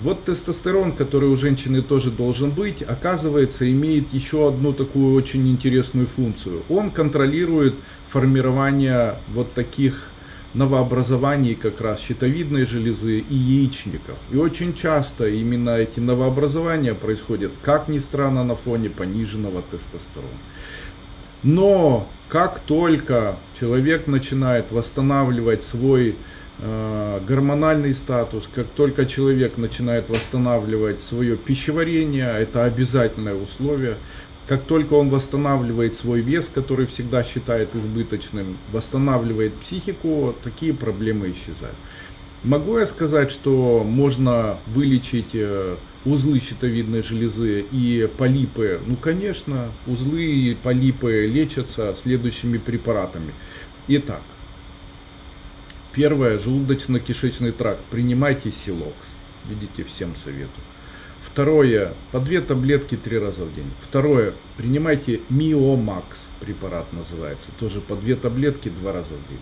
Вот тестостерон, который у женщины тоже должен быть, оказывается, имеет еще одну такую очень интересную функцию. Он контролирует формирование вот таких новообразований, как раз щитовидной железы и яичников. И очень часто именно эти новообразования происходят, как ни странно, на фоне пониженного тестостерона. Но как только человек начинает восстанавливать свой гормональный статус, как только человек начинает восстанавливать свое пищеварение, это обязательное условие, как только он восстанавливает свой вес, который всегда считает избыточным, восстанавливает психику, такие проблемы исчезают. Могу я сказать, что можно вылечить узлы щитовидной железы и полипы? Ну, конечно, узлы и полипы лечатся следующими препаратами. Итак, первое, желудочно-кишечный тракт. Принимайте Силокс. Видите, всем советую. Второе, по 2 таблетки 3 раза в день. Второе, принимайте Миомакс, препарат называется. Тоже по 2 таблетки 2 раза в день.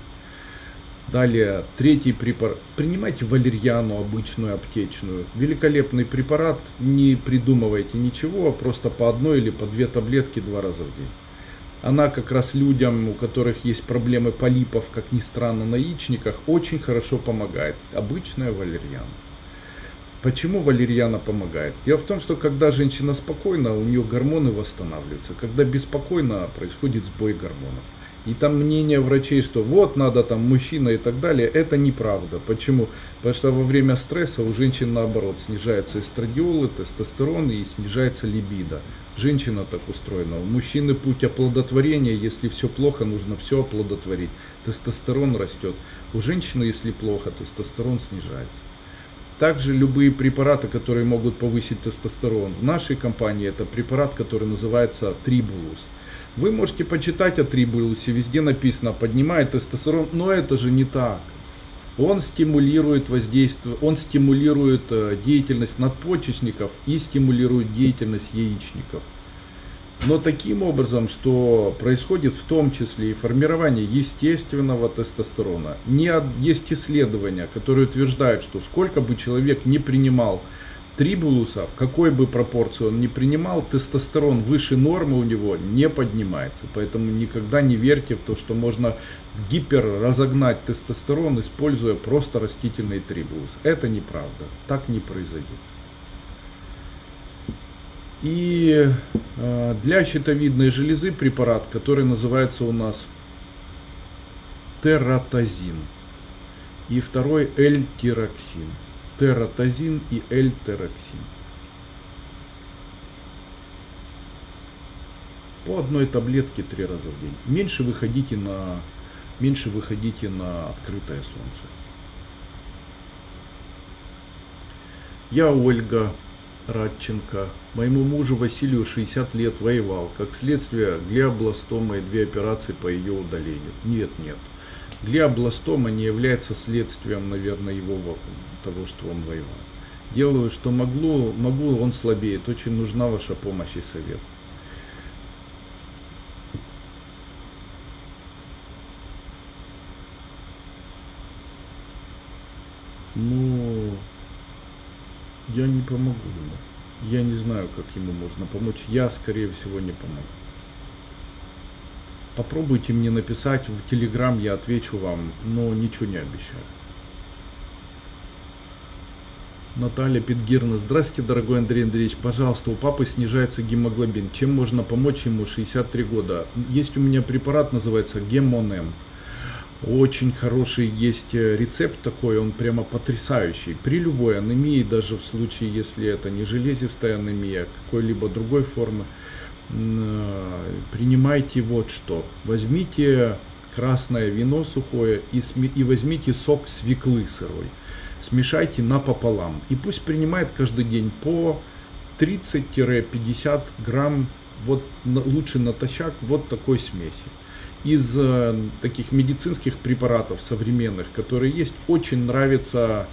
Далее, третий препарат. Принимайте валерьяну обычную, аптечную. Великолепный препарат, не придумывайте ничего, просто по 1 или по 2 таблетки 2 раза в день. Она как раз людям, у которых есть проблемы полипов, как ни странно, на яичниках, очень хорошо помогает. Обычная валерьяна. Почему валерьяна помогает? Дело в том, что когда женщина спокойна, у нее гормоны восстанавливаются. Когда беспокойно, происходит сбой гормонов. И там мнение врачей, что вот надо там мужчина и так далее, это неправда. Почему? Потому что во время стресса у женщин наоборот снижаются эстрадиолы, тестостерон и снижается либидо. Женщина так устроена. У мужчины путь оплодотворения, если все плохо, нужно все оплодотворить. Тестостерон растет. У женщины, если плохо, тестостерон снижается. Также любые препараты, которые могут повысить тестостерон. В нашей компании это препарат, который называется Трибулус. Вы можете почитать о Трибулусе, везде написано, поднимает тестостерон, но это же не так. Он стимулирует воздействие, он стимулирует деятельность надпочечников и стимулирует деятельность яичников. Но таким образом, что происходит в том числе и формирование естественного тестостерона. Есть исследования, которые утверждают, что сколько бы человек не принимал Трибулуса, в какой бы пропорции он ни принимал, тестостерон выше нормы у него не поднимается. Поэтому никогда не верьте в то, что можно гиперразогнать тестостерон, используя просто растительный Трибулус. Это неправда. Так не произойдет. И для щитовидной железы препарат, который называется у нас тератозин. И второй L-тироксин. Тератозин и L-тироксин. По одной таблетке 3 раза в день. Меньше выходите на открытое солнце. Я Ольга Радченко. Моему мужу Василию 60 лет, воевал. Как следствие глиобластома и 2 операции по ее удалению. Нет. Глиобластома не является следствием, наверное, того, что он воевал. Делаю, что могу, он слабеет. Очень нужна ваша помощь и совет. Ну, я не помогу ему. Я не знаю, как ему можно помочь. Я, скорее всего, не помогу. Попробуйте мне написать в Telegram, я отвечу вам, но ничего не обещаю. Наталья Петгирна. Здравствуйте, дорогой Андрей Андреевич. Пожалуйста, у папы снижается гемоглобин. Чем можно помочь ему? 63 года. Есть у меня препарат, называется Гемонем. Очень хороший есть рецепт такой, он прямо потрясающий. При любой анемии, даже в случае, если это не железистая анемия, а какой-либо другой формы, принимайте вот что. Возьмите красное вино сухое и возьмите сок свеклы сырой. Смешайте напополам. И пусть принимает каждый день по 30-50 грамм, вот лучше натощак, вот такой смеси. Из таких медицинских препаратов современных, которые есть, очень нравится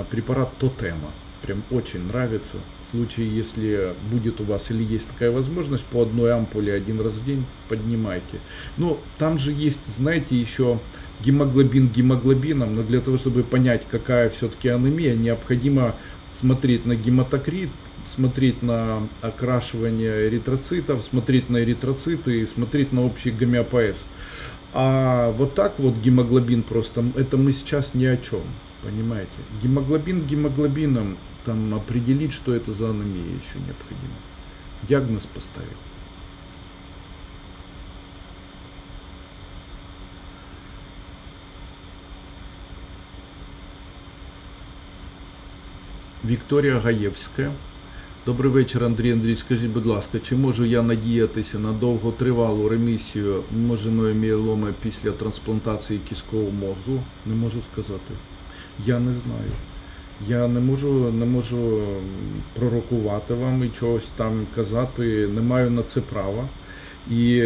препарат Тотема. Прям очень нравится. В случае, если будет у вас или есть такая возможность, по одной ампуле 1 раз в день поднимайте. Но там же есть, знаете, еще гемоглобин гемоглобином, но для того, чтобы понять, какая все-таки анемия, необходимо смотреть на гематокрит, смотреть на окрашивание эритроцитов, смотреть на эритроциты, смотреть на общий гомеопоэз. А вот так вот гемоглобин просто, это мы сейчас ни о чем, понимаете. Гемоглобин гемоглобином, там определить, что это за анемия еще необходимо. Диагноз поставить. Вікторія Гаєвська. Добрий вечір, Андрій Андрійович. Скажіть, будь ласка, чи можу я надіятися на довготривалу ремісію множинної мієломи після трансплантації кісткового мозку? Не можу сказати. Я не знаю. Я не можу пророкувати вам і чогось там казати, не маю на це права. І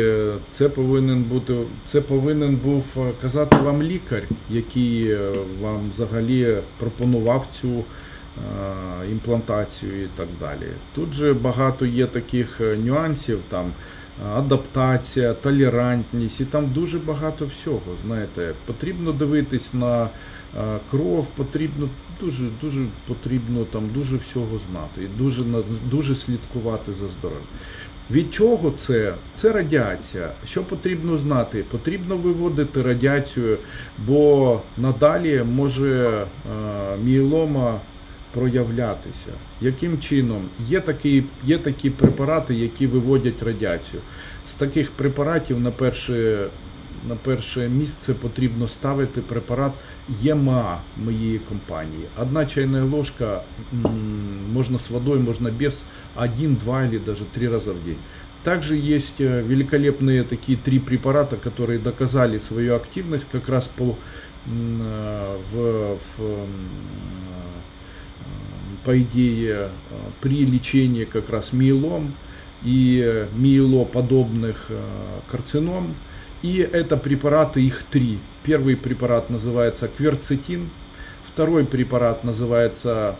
це повинен був казати вам лікар, який вам взагалі пропонував цю імплантацію і так далі. Тут же багато є таких нюансів, там адаптація, толерантність і там дуже багато всього, знаєте. Потрібно дивитись на кров, потрібно дуже потрібно там дуже всього знати і дуже слідкувати за здоров'ям. Від чого це? Це радіація. Що потрібно знати? Потрібно виводити радіацію, бо надалі може мієлома проявлятися. Яким чином? Є такі препарати, які виводять радіацію. З таких препаратів на перше місце потрібно ставити препарат ЕМА моєї компанії. 1 чайная ложка, можно с водой, можно без, 1, 2 или даже 3 раза в день. Также есть великолепные такие 3 препарата, которые доказали свою активность как раз по идее при лечении как раз миелом и миелоподобных карцином. И это препараты, их 3. Первый препарат называется кверцетин, второй препарат называется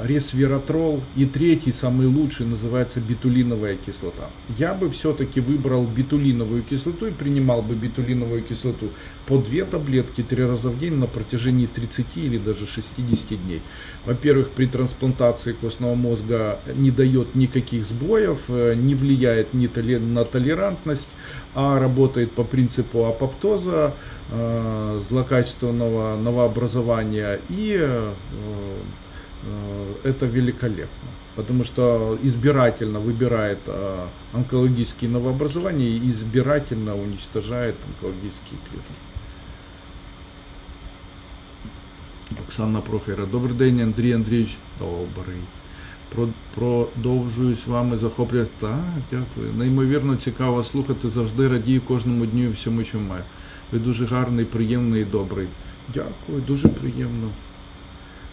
ресвератрол, и третий, самый лучший, называется бетулиновая кислота. Я бы все-таки выбрал бетулиновую кислоту и принимал бы бетулиновую кислоту по 2 таблетки 3 раза в день на протяжении 30 или даже 60 дней. Во-первых, при трансплантации костного мозга не дает никаких сбоев, не влияет на толерантность, а работает по принципу апоптоза, злокачественного новообразования, и это великолепно, потому что избирательно выбирает онкологические новообразования и избирательно уничтожает онкологические клетки. Оксана Прохора. Добрий день, Андрій Андрійович. Добрий. Продовжую з вами захоплюватися. Так, дякую. Неймовірно цікаво слухати, завжди радію кожному дню і всьому, що маю. Ви дуже гарний, приємний і добрий. Дякую, дуже приємно.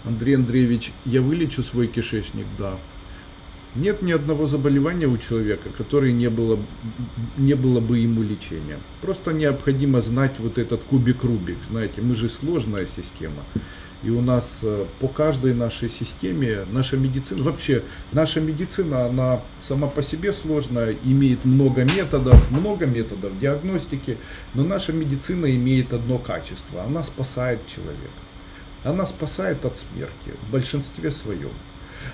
Андрей Андреевич, я вылечу свой кишечник? Да. Нет ни одного заболевания у человека, которое не было бы ему лечения. Просто необходимо знать вот этот кубик Рубик. Знаете, мы же сложная система. И у нас по каждой нашей системе, наша медицина, она сама по себе сложная, имеет много методов диагностики, но наша медицина имеет одно качество, она спасает человека. Она спасает от смерти в большинстве своем.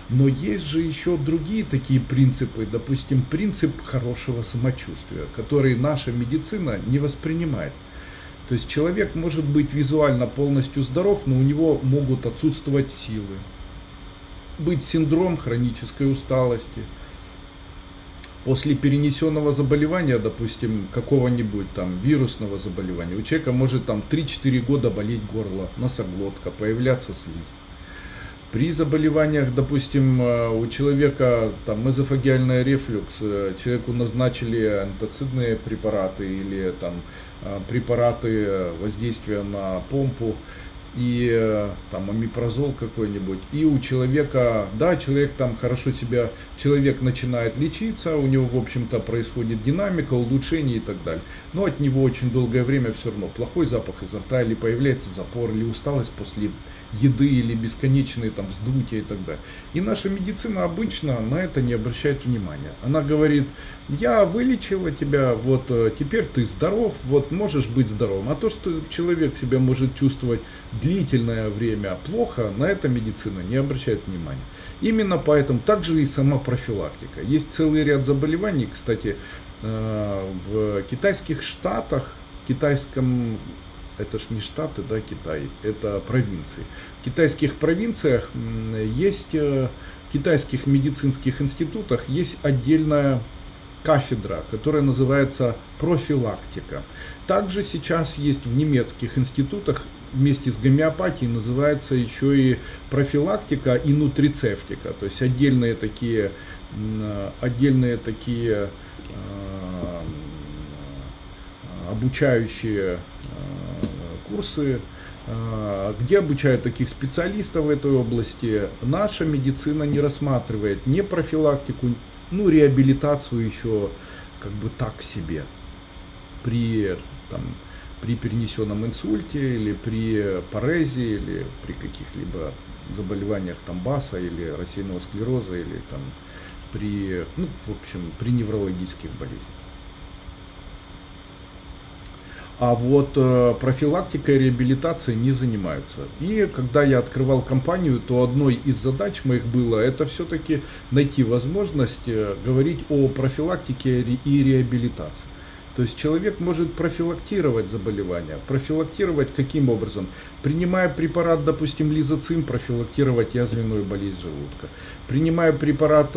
Но есть же еще другие такие принципы, допустим, принцип хорошего самочувствия, который наша медицина не воспринимает. То есть человек может быть визуально полностью здоров, но у него могут отсутствовать силы. Быть синдром хронической усталости. После перенесенного заболевания, допустим, какого-нибудь там вирусного заболевания, у человека может там 3-4 года болеть горло, носоглотка, появляться слизь. При заболеваниях, допустим, у человека там эзофагиальный рефлюкс, человеку назначили антацидные препараты или там препараты воздействия на помпу, и там омепразол какой-нибудь, и у человека, да, человек там хорошо себя, человек начинает лечиться, у него, в общем-то, происходит динамика, улучшение и так далее, но от него очень долгое время все равно плохой запах изо рта, или появляется запор, или усталость после еды, или бесконечные там вздутия и так далее. И наша медицина обычно на это не обращает внимания. Она говорит: я вылечила тебя, вот теперь ты здоров, вот можешь быть здоровым. А то, что человек себя может чувствовать длительное время плохо, на это медицина не обращает внимания. Именно поэтому также и сама профилактика. Есть целый ряд заболеваний, кстати, в китайских штатах, это ж не штаты, да, Китай, это провинции. В китайских провинциях есть, в китайских медицинских институтах есть отдельная кафедра, которая называется профилактика. Также сейчас есть в немецких институтах вместе с гомеопатией называется еще и профилактика и нутрицептика. То есть отдельные такие обучающие курсы, где обучают таких специалистов в этой области. Наша медицина не рассматривает ни профилактику, ну, реабилитацию еще как бы так себе. При перенесенном инсульте, или при парезе, или при каких-либо заболеваниях там БАСа, или рассеянного склероза, или там при неврологических болезнях. А вот профилактикой и реабилитацией не занимаются. И когда я открывал компанию, то одной из задач моих было это все-таки найти возможность говорить о профилактике и реабилитации. То есть человек может профилактировать заболевания. Профилактировать каким образом? Принимая препарат, допустим, лизоцим, профилактировать язвенную болезнь желудка. Принимая препарат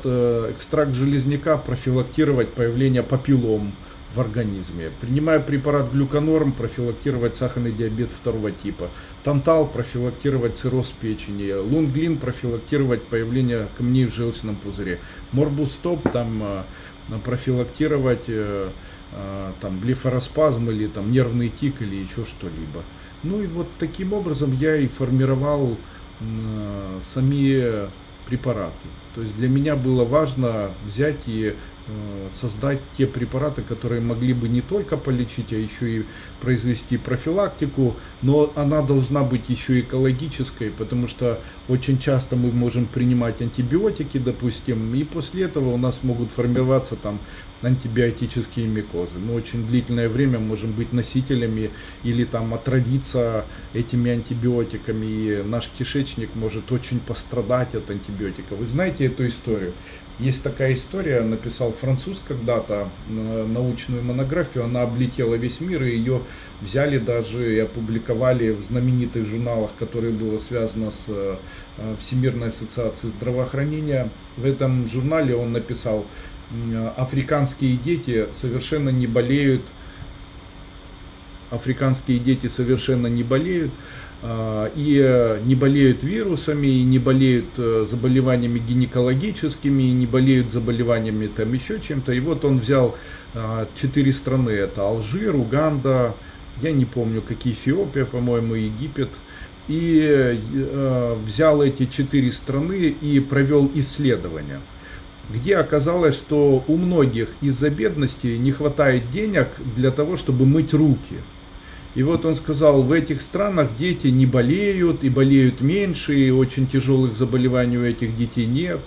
экстракт железняка, профилактировать появление папиллом в организме. Принимая препарат глюконорм, профилактировать сахарный диабет второго типа. Тантал профилактировать цирроз печени. Лунглин профилактировать появление камней в желчном пузыре. Морбустоп там профилактировать там блефароспазм или там нервный тик или еще что-либо. Ну и вот таким образом я и формировал сами препараты. То есть для меня было важно взять и создать те препараты, которые могли бы не только полечить, а еще и произвести профилактику, но она должна быть еще экологической, потому что очень часто мы можем принимать антибиотики, допустим, и после этого у нас могут формироваться там антибиотические микозы. Мы очень длительное время можем быть носителями или там отравиться этими антибиотиками, и наш кишечник может очень пострадать от антибиотиков. Вы знаете эту историю? Есть такая история, написал француз когда-то научную монографию, она облетела весь мир, и ее взяли даже и опубликовали в знаменитых журналах, которые было связано с Всемирной ассоциацией здравоохранения. В этом журнале он написал: африканские дети совершенно не болеют, и не болеют вирусами, и не болеют заболеваниями гинекологическими, и не болеют заболеваниями там еще чем-то. И вот он взял 4 страны: это Алжир, Уганда, я не помню какие, Эфиопия, по-моему, Египет. И взял эти 4 страны и провел исследования, где оказалось, что у многих из-за бедности не хватает денег для того, чтобы мыть руки. И вот он сказал, в этих странах дети не болеют и болеют меньше, и очень тяжелых заболеваний у этих детей нет.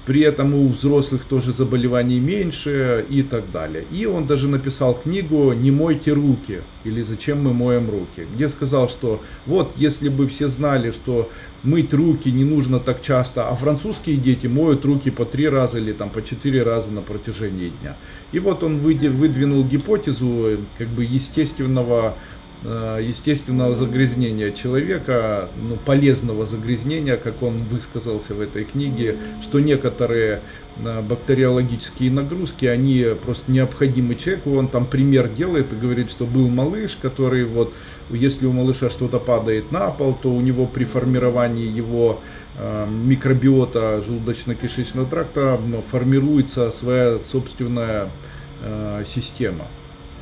При этом у взрослых тоже заболеваний меньше и так далее. И он даже написал книгу «Не мойте руки» или «Зачем мы моем руки», где сказал, что вот если бы все знали, что мыть руки не нужно так часто, а французские дети моют руки по 3 раза или там по 4 раза на протяжении дня. И вот он выдвинул гипотезу как бы естественного загрязнения человека, полезного загрязнения, как он высказался в этой книге, что некоторые бактериологические нагрузки, они просто необходимы человеку. Он там пример делает и говорит, что был малыш, который вот, если у малыша что-то падает на пол, то у него при формировании его микробиота желудочно-кишечного тракта формируется своя собственная система,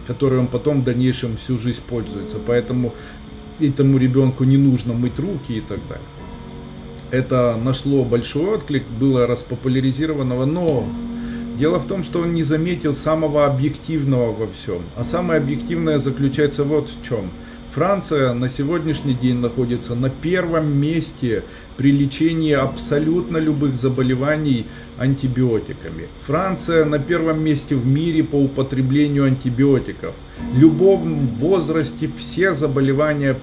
которой он потом в дальнейшем всю жизнь пользуется. Поэтому этому ребенку не нужно мыть руки и так далее. Это нашло большой отклик, было распопуляризировано, но дело в том, что он не заметил самого объективного во всем. А самое объективное заключается вот в чем. Франция на сегодняшний день находится на 1-м месте при лечении абсолютно любых заболеваний антибиотиками. Франция на 1-м месте в мире по употреблению антибиотиков. В любом возрасте все заболевания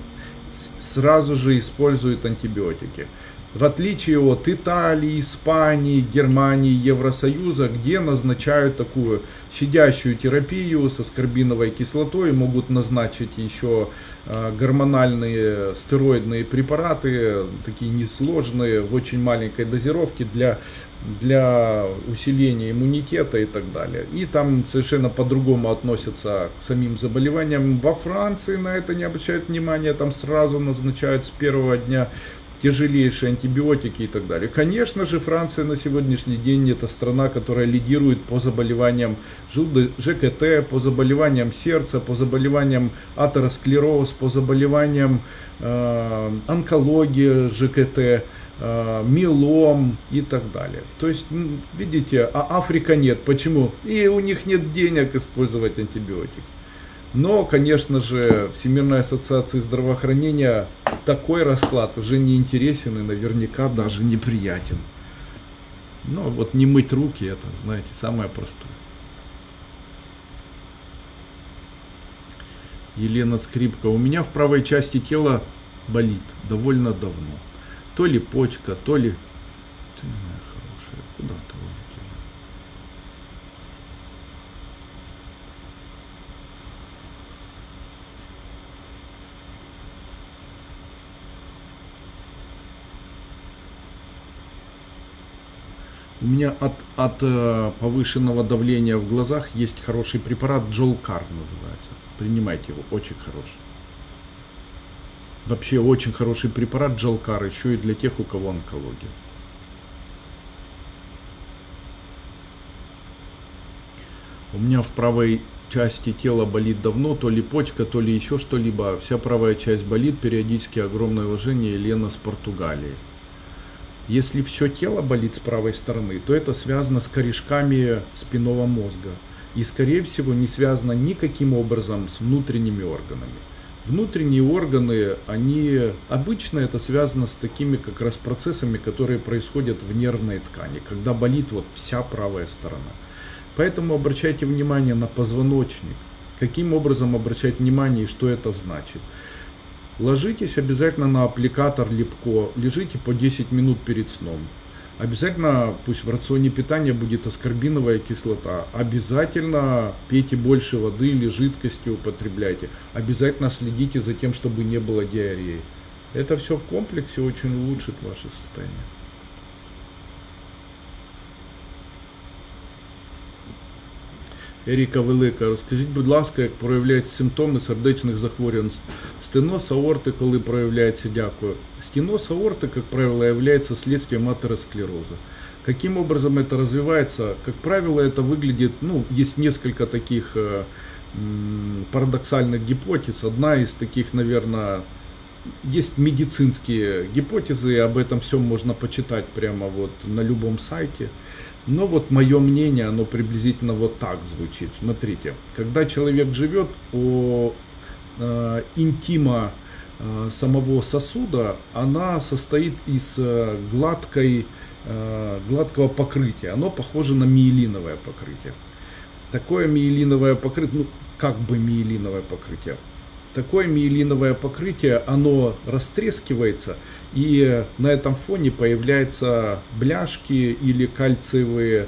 сразу же используют антибиотики. В отличие от Италии, Испании, Германии, Евросоюза, где назначают такую щадящую терапию с аскорбиновой кислотой, могут назначить еще гормональные стероидные препараты, такие несложные, в очень маленькой дозировке для усиления иммунитета и так далее. И там совершенно по-другому относятся к самим заболеваниям. Во Франции на это не обращают внимания, там сразу назначают с 1-го дня тяжелейшие антибиотики и так далее. Конечно же, Франция на сегодняшний день это страна, которая лидирует по заболеваниям ЖКТ, по заболеваниям сердца, по заболеваниям атеросклероз, по заболеваниям онкологии ЖКТ, миелом и так далее. То есть, видите, а Африка нет. Почему? И у них нет денег использовать антибиотики. Но, конечно же, Всемирной ассоциации здравоохранения такой расклад уже не интересен и наверняка даже неприятен. Но вот не мыть руки, это, знаете, самое простое. Елена Скрипка. У меня в правой части тела болит довольно давно. То ли почка, то ли... Ты моя хорошая, куда ты улетела? У меня от повышенного давления в глазах есть хороший препарат, Джолкар называется. Принимайте его, очень хороший. Вообще очень хороший препарат Джолкар, еще и для тех, у кого онкология. У меня в правой части тела болит давно, то ли почка, то ли еще что-либо. Вся правая часть болит, периодически огромное вложение. Елена с Португалии. Если все тело болит с правой стороны, то это связано с корешками спинного мозга. И, скорее всего, не связано никаким образом с внутренними органами. Внутренние органы, они обычно это связано с такими как раз процессами, которые происходят в нервной ткани, когда болит вот вся правая сторона. Поэтому обращайте внимание на позвоночник. Каким образом обращать внимание и что это значит. Ложитесь обязательно на аппликатор Липко, лежите по 10 минут перед сном. Обязательно, пусть в рационе питания будет аскорбиновая кислота. Обязательно пейте больше воды или жидкости употребляйте. Обязательно следите за тем, чтобы не было диареи. Это все в комплексе очень улучшит ваше состояние. Еріка Велика, розкажіть, будь ласка, як проявляються симптоми сердечних захворювань. Стеноз аорти, коли проявляется, дякую. Стеноз аорты, как правило, является следствием атеросклероза. Каким образом это развивается? Как правило, это выглядит, есть несколько таких парадоксальных гипотез. Одна из таких, наверное, есть медицинские гипотезы, об этом всем можно почитать прямо вот на любом сайте. Но вот мое мнение, оно приблизительно вот так звучит. Смотрите, когда человек живет, интима самого сосуда, она состоит из гладкого покрытия. Оно похоже на миелиновое покрытие. Такое миелиновое покрытие, как бы миелиновое покрытие. Такое миелиновое покрытие, оно растрескивается, и на этом фоне появляются бляшки или кальциевые,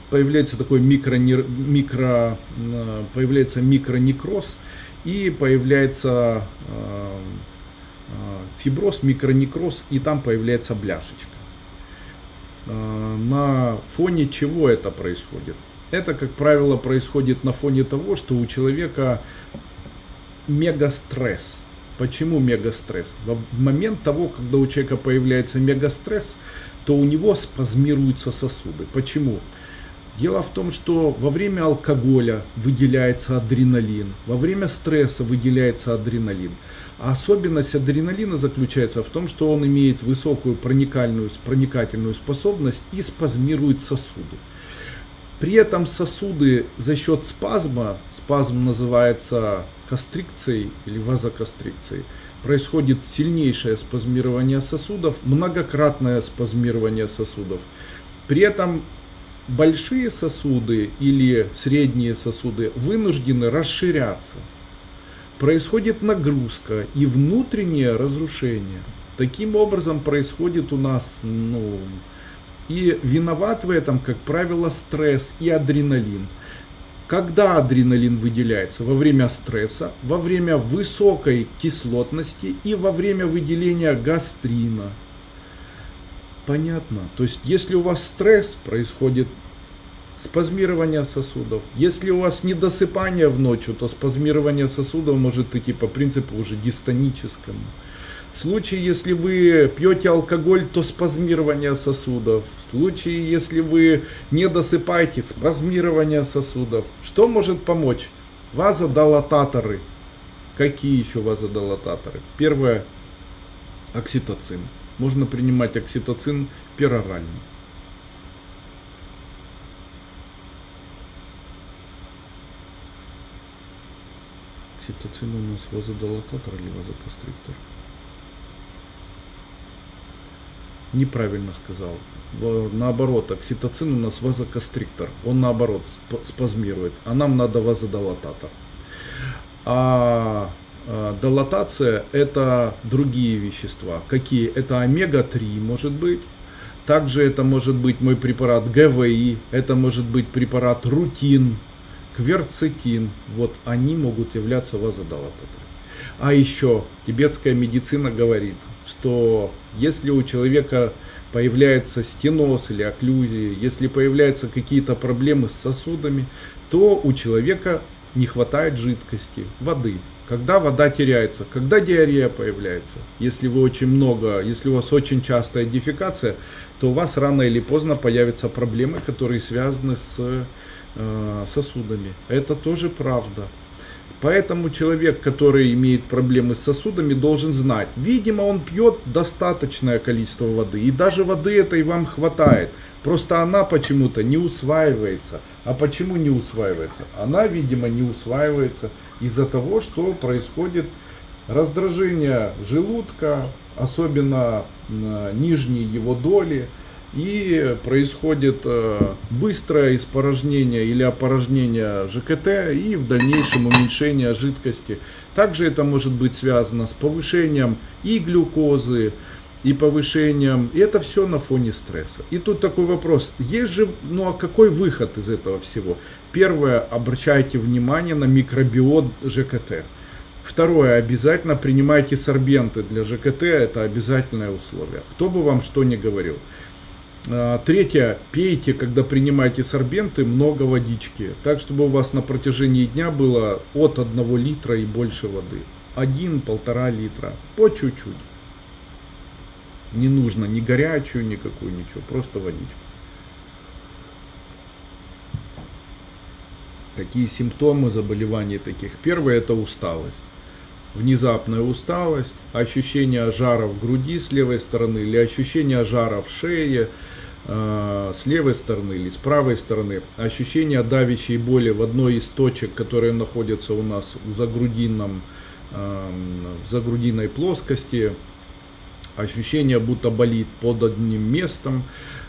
появляется такой появляется микронекроз, и появляется фиброз, микронекроз, и там появляется бляшечка. На фоне чего это происходит? Это, как правило, происходит на фоне того, что у человека мегастресс. Почему мегастресс? В момент того, когда у человека появляется мегастресс, то у него спазмируются сосуды. Почему? Дело в том, что во время алкоголя выделяется адреналин, во время стресса выделяется адреналин. А особенность адреналина заключается в том, что он имеет высокую проникательную способность и спазмирует сосуды. При этом сосуды за счет спазма, спазм называется кастрикцией или вазокастрикцией, происходит сильнейшее спазмирование сосудов, многократное спазмирование сосудов. При этом большие сосуды или средние сосуды вынуждены расширяться. Происходит нагрузка и внутреннее разрушение. Таким образом происходит у нас, и виноват в этом, как правило, стресс и адреналин. Когда адреналин выделяется? Во время стресса, во время высокой кислотности и во время выделения гастрина. Понятно? То есть, если у вас стресс, происходит спазмирование сосудов. Если у вас недосыпание в ночь, то спазмирование сосудов может идти по принципу уже дистоническому. В случае, если вы пьете алкоголь, то спазмирование сосудов. В случае, если вы не досыпаете, спазмирование сосудов. Что может помочь? Вазодилататоры. Какие еще вазодилататоры? Первое – окситоцин. Можно принимать окситоцин перорально. Окситоцин у нас вазодилататор или вазоконстриктор? Неправильно сказал. Наоборот, окситоцин у нас вазоконстриктор. Он наоборот спазмирует. А нам надо вазодилататор. А дилатация — это другие вещества. Какие? Это омега-3 может быть. Также это может быть мой препарат ГВИ. Это может быть препарат рутин, кверцетин. Вот они могут являться вазодилататорами. А еще тибетская медицина говорит, что если у человека появляется стеноз или окклюзия, если появляются какие-то проблемы с сосудами, то у человека не хватает жидкости, воды. Когда вода теряется, когда диарея появляется, если вы очень много, если у вас очень частая дефекация, то у вас рано или поздно появятся проблемы, которые связаны с сосудами. Это тоже правда. Поэтому человек, который имеет проблемы с сосудами, должен знать, видимо, он пьет достаточное количество воды, и даже воды этой вам хватает, просто она почему-то не усваивается. А почему не усваивается? Она, видимо, не усваивается из-за того, что происходит раздражение желудка, особенно нижней его доли, и происходит быстрое испорожнение или опорожнение ЖКТ и в дальнейшем уменьшение жидкости. Также это может быть связано с повышением и глюкозы, и повышением, и это все на фоне стресса. И тут такой вопрос, есть же, ну а какой выход из этого всего? Первое, обращайте внимание на микробиот ЖКТ. Второе, обязательно принимайте сорбенты для ЖКТ, это обязательное условие, кто бы вам что ни говорил. Третье, пейте, когда принимаете сорбенты, много водички, так чтобы у вас на протяжении дня было от 1 литра и больше воды. 1-1,5 литра, по чуть-чуть. Не нужно ни горячую, никакую, ничего, просто водичку. Какие симптомы заболеваний таких? Первое, это усталость. Внезапная усталость, ощущение жара в груди с левой стороны или ощущение жара в шее с левой стороны или с правой стороны, ощущение давящей боли в одной из точек, которые находятся у нас в загрудинной плоскости, ощущение, будто болит под одним местом.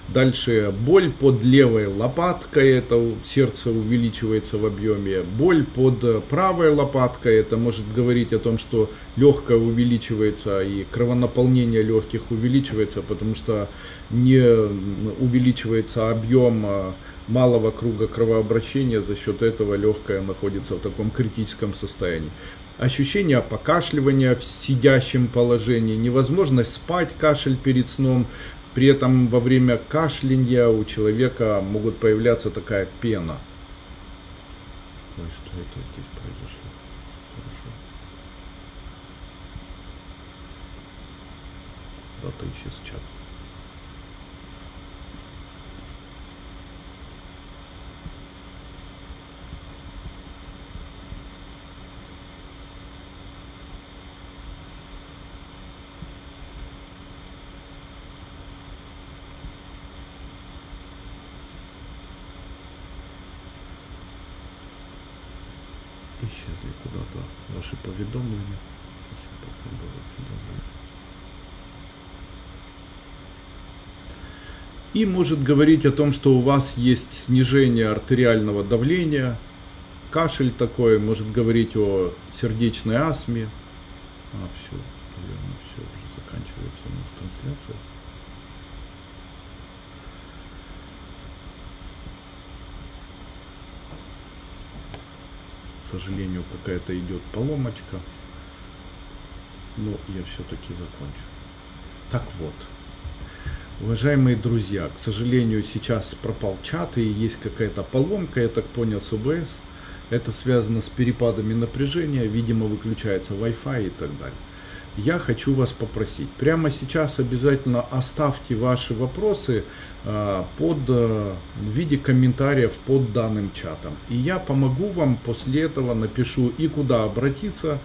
Дальше боль под левой лопаткой, это сердце увеличивается в объеме. Боль под правой лопаткой, это может говорить о том, что легкое увеличивается и кровонаполнение легких увеличивается, потому что не увеличивается объем малого круга кровообращения, за счет этого легкое находится в таком критическом состоянии. Ощущение покашливания в сидящем положении, невозможность спать, кашель перед сном. При этом во время кашляния у человека могут появляться такая пена. Ой, что это здесь произошло? Хорошо. Куда-то исчез чат. Исчезли куда-то ваши поведомления. И может говорить о том, что у вас есть снижение артериального давления, кашель такой, может говорить о сердечной астме. Все, наверное, все, уже заканчивается у нас трансляция. К сожалению, какая-то идет поломочка, но я все-таки закончу. Так вот, уважаемые друзья, к сожалению, сейчас пропал чат и есть какая-то поломка, я так понял, с ОБС. Это связано с перепадами напряжения, видимо, выключается Wi-Fi и так далее. Я хочу вас попросить, прямо сейчас обязательно оставьте ваши вопросы в виде комментариев под данным чатом. И я помогу вам после этого, напишу и куда обратиться,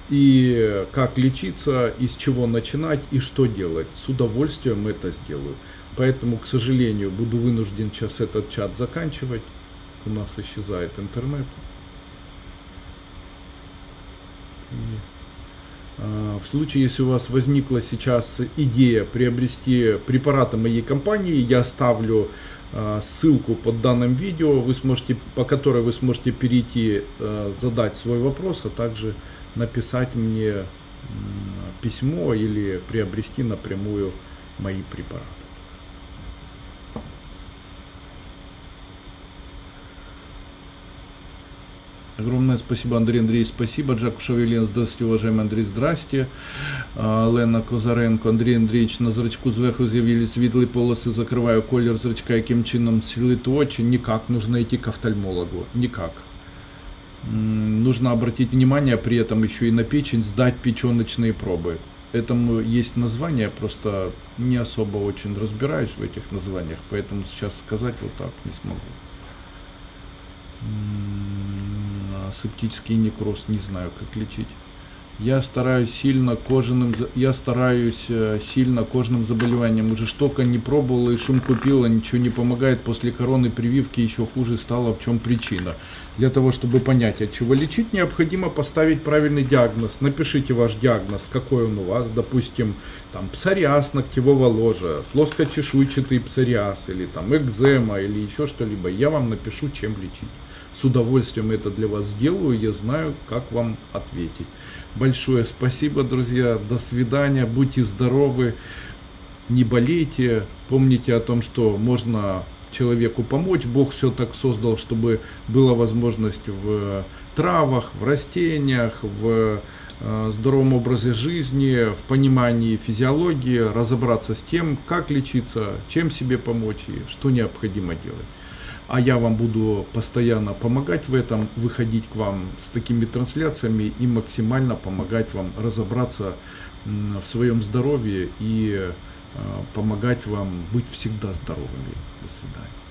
и как лечиться, и с чего начинать, и что делать. С удовольствием это сделаю. Поэтому, к сожалению, буду вынужден сейчас этот чат заканчивать. У нас исчезает интернет. В случае, если у вас возникла сейчас идея приобрести препараты моей компании, я оставлю ссылку под данным видео, по которой вы сможете перейти, задать свой вопрос, а также написать мне письмо или приобрести напрямую мои препараты. Огромное спасибо, Андрей Андреевич, спасибо. Джакушев Елена, здравствуйте, уважаемый Андрей, здрасте. Лена Козаренко, Андрій Андрійович, на зрачку зверху з'явились світлі полоси, закриваю колір зрачка, яким чином світлити очі? Никак, нужно идти к офтальмологу, никак. Нужно обратить внимание при этом еще и на печень, сдать печеночные пробы. Этому есть название, просто не особо очень разбираюсь в этих названиях, поэтому сейчас сказать вот так не смогу. Септический некроз, не знаю, как лечить. Я стараюсь сильно кожным заболеванием. Уже штока не пробовала и шум купила, ничего не помогает. После короны прививки еще хуже стало. В чем причина? Для того, чтобы понять, от чего лечить, необходимо поставить правильный диагноз. Напишите ваш диагноз, какой он у вас. Допустим, там псориаз ногтевого ложа, плоскочешуйчатый псориаз, или там экзема, или еще что-либо. Я вам напишу, чем лечить. С удовольствием это для вас сделаю, я знаю, как вам ответить. Большое спасибо, друзья, до свидания, будьте здоровы, не болейте, помните о том, что можно человеку помочь, Бог все так создал, чтобы была возможность в травах, в растениях, в здоровом образе жизни, в понимании физиологии, разобраться с тем, как лечиться, чем себе помочь и что необходимо делать. А я вам буду постоянно помогать в этом, выходить к вам с такими трансляциями и максимально помогать вам разобраться в своем здоровье и помогать вам быть всегда здоровыми. До свидания.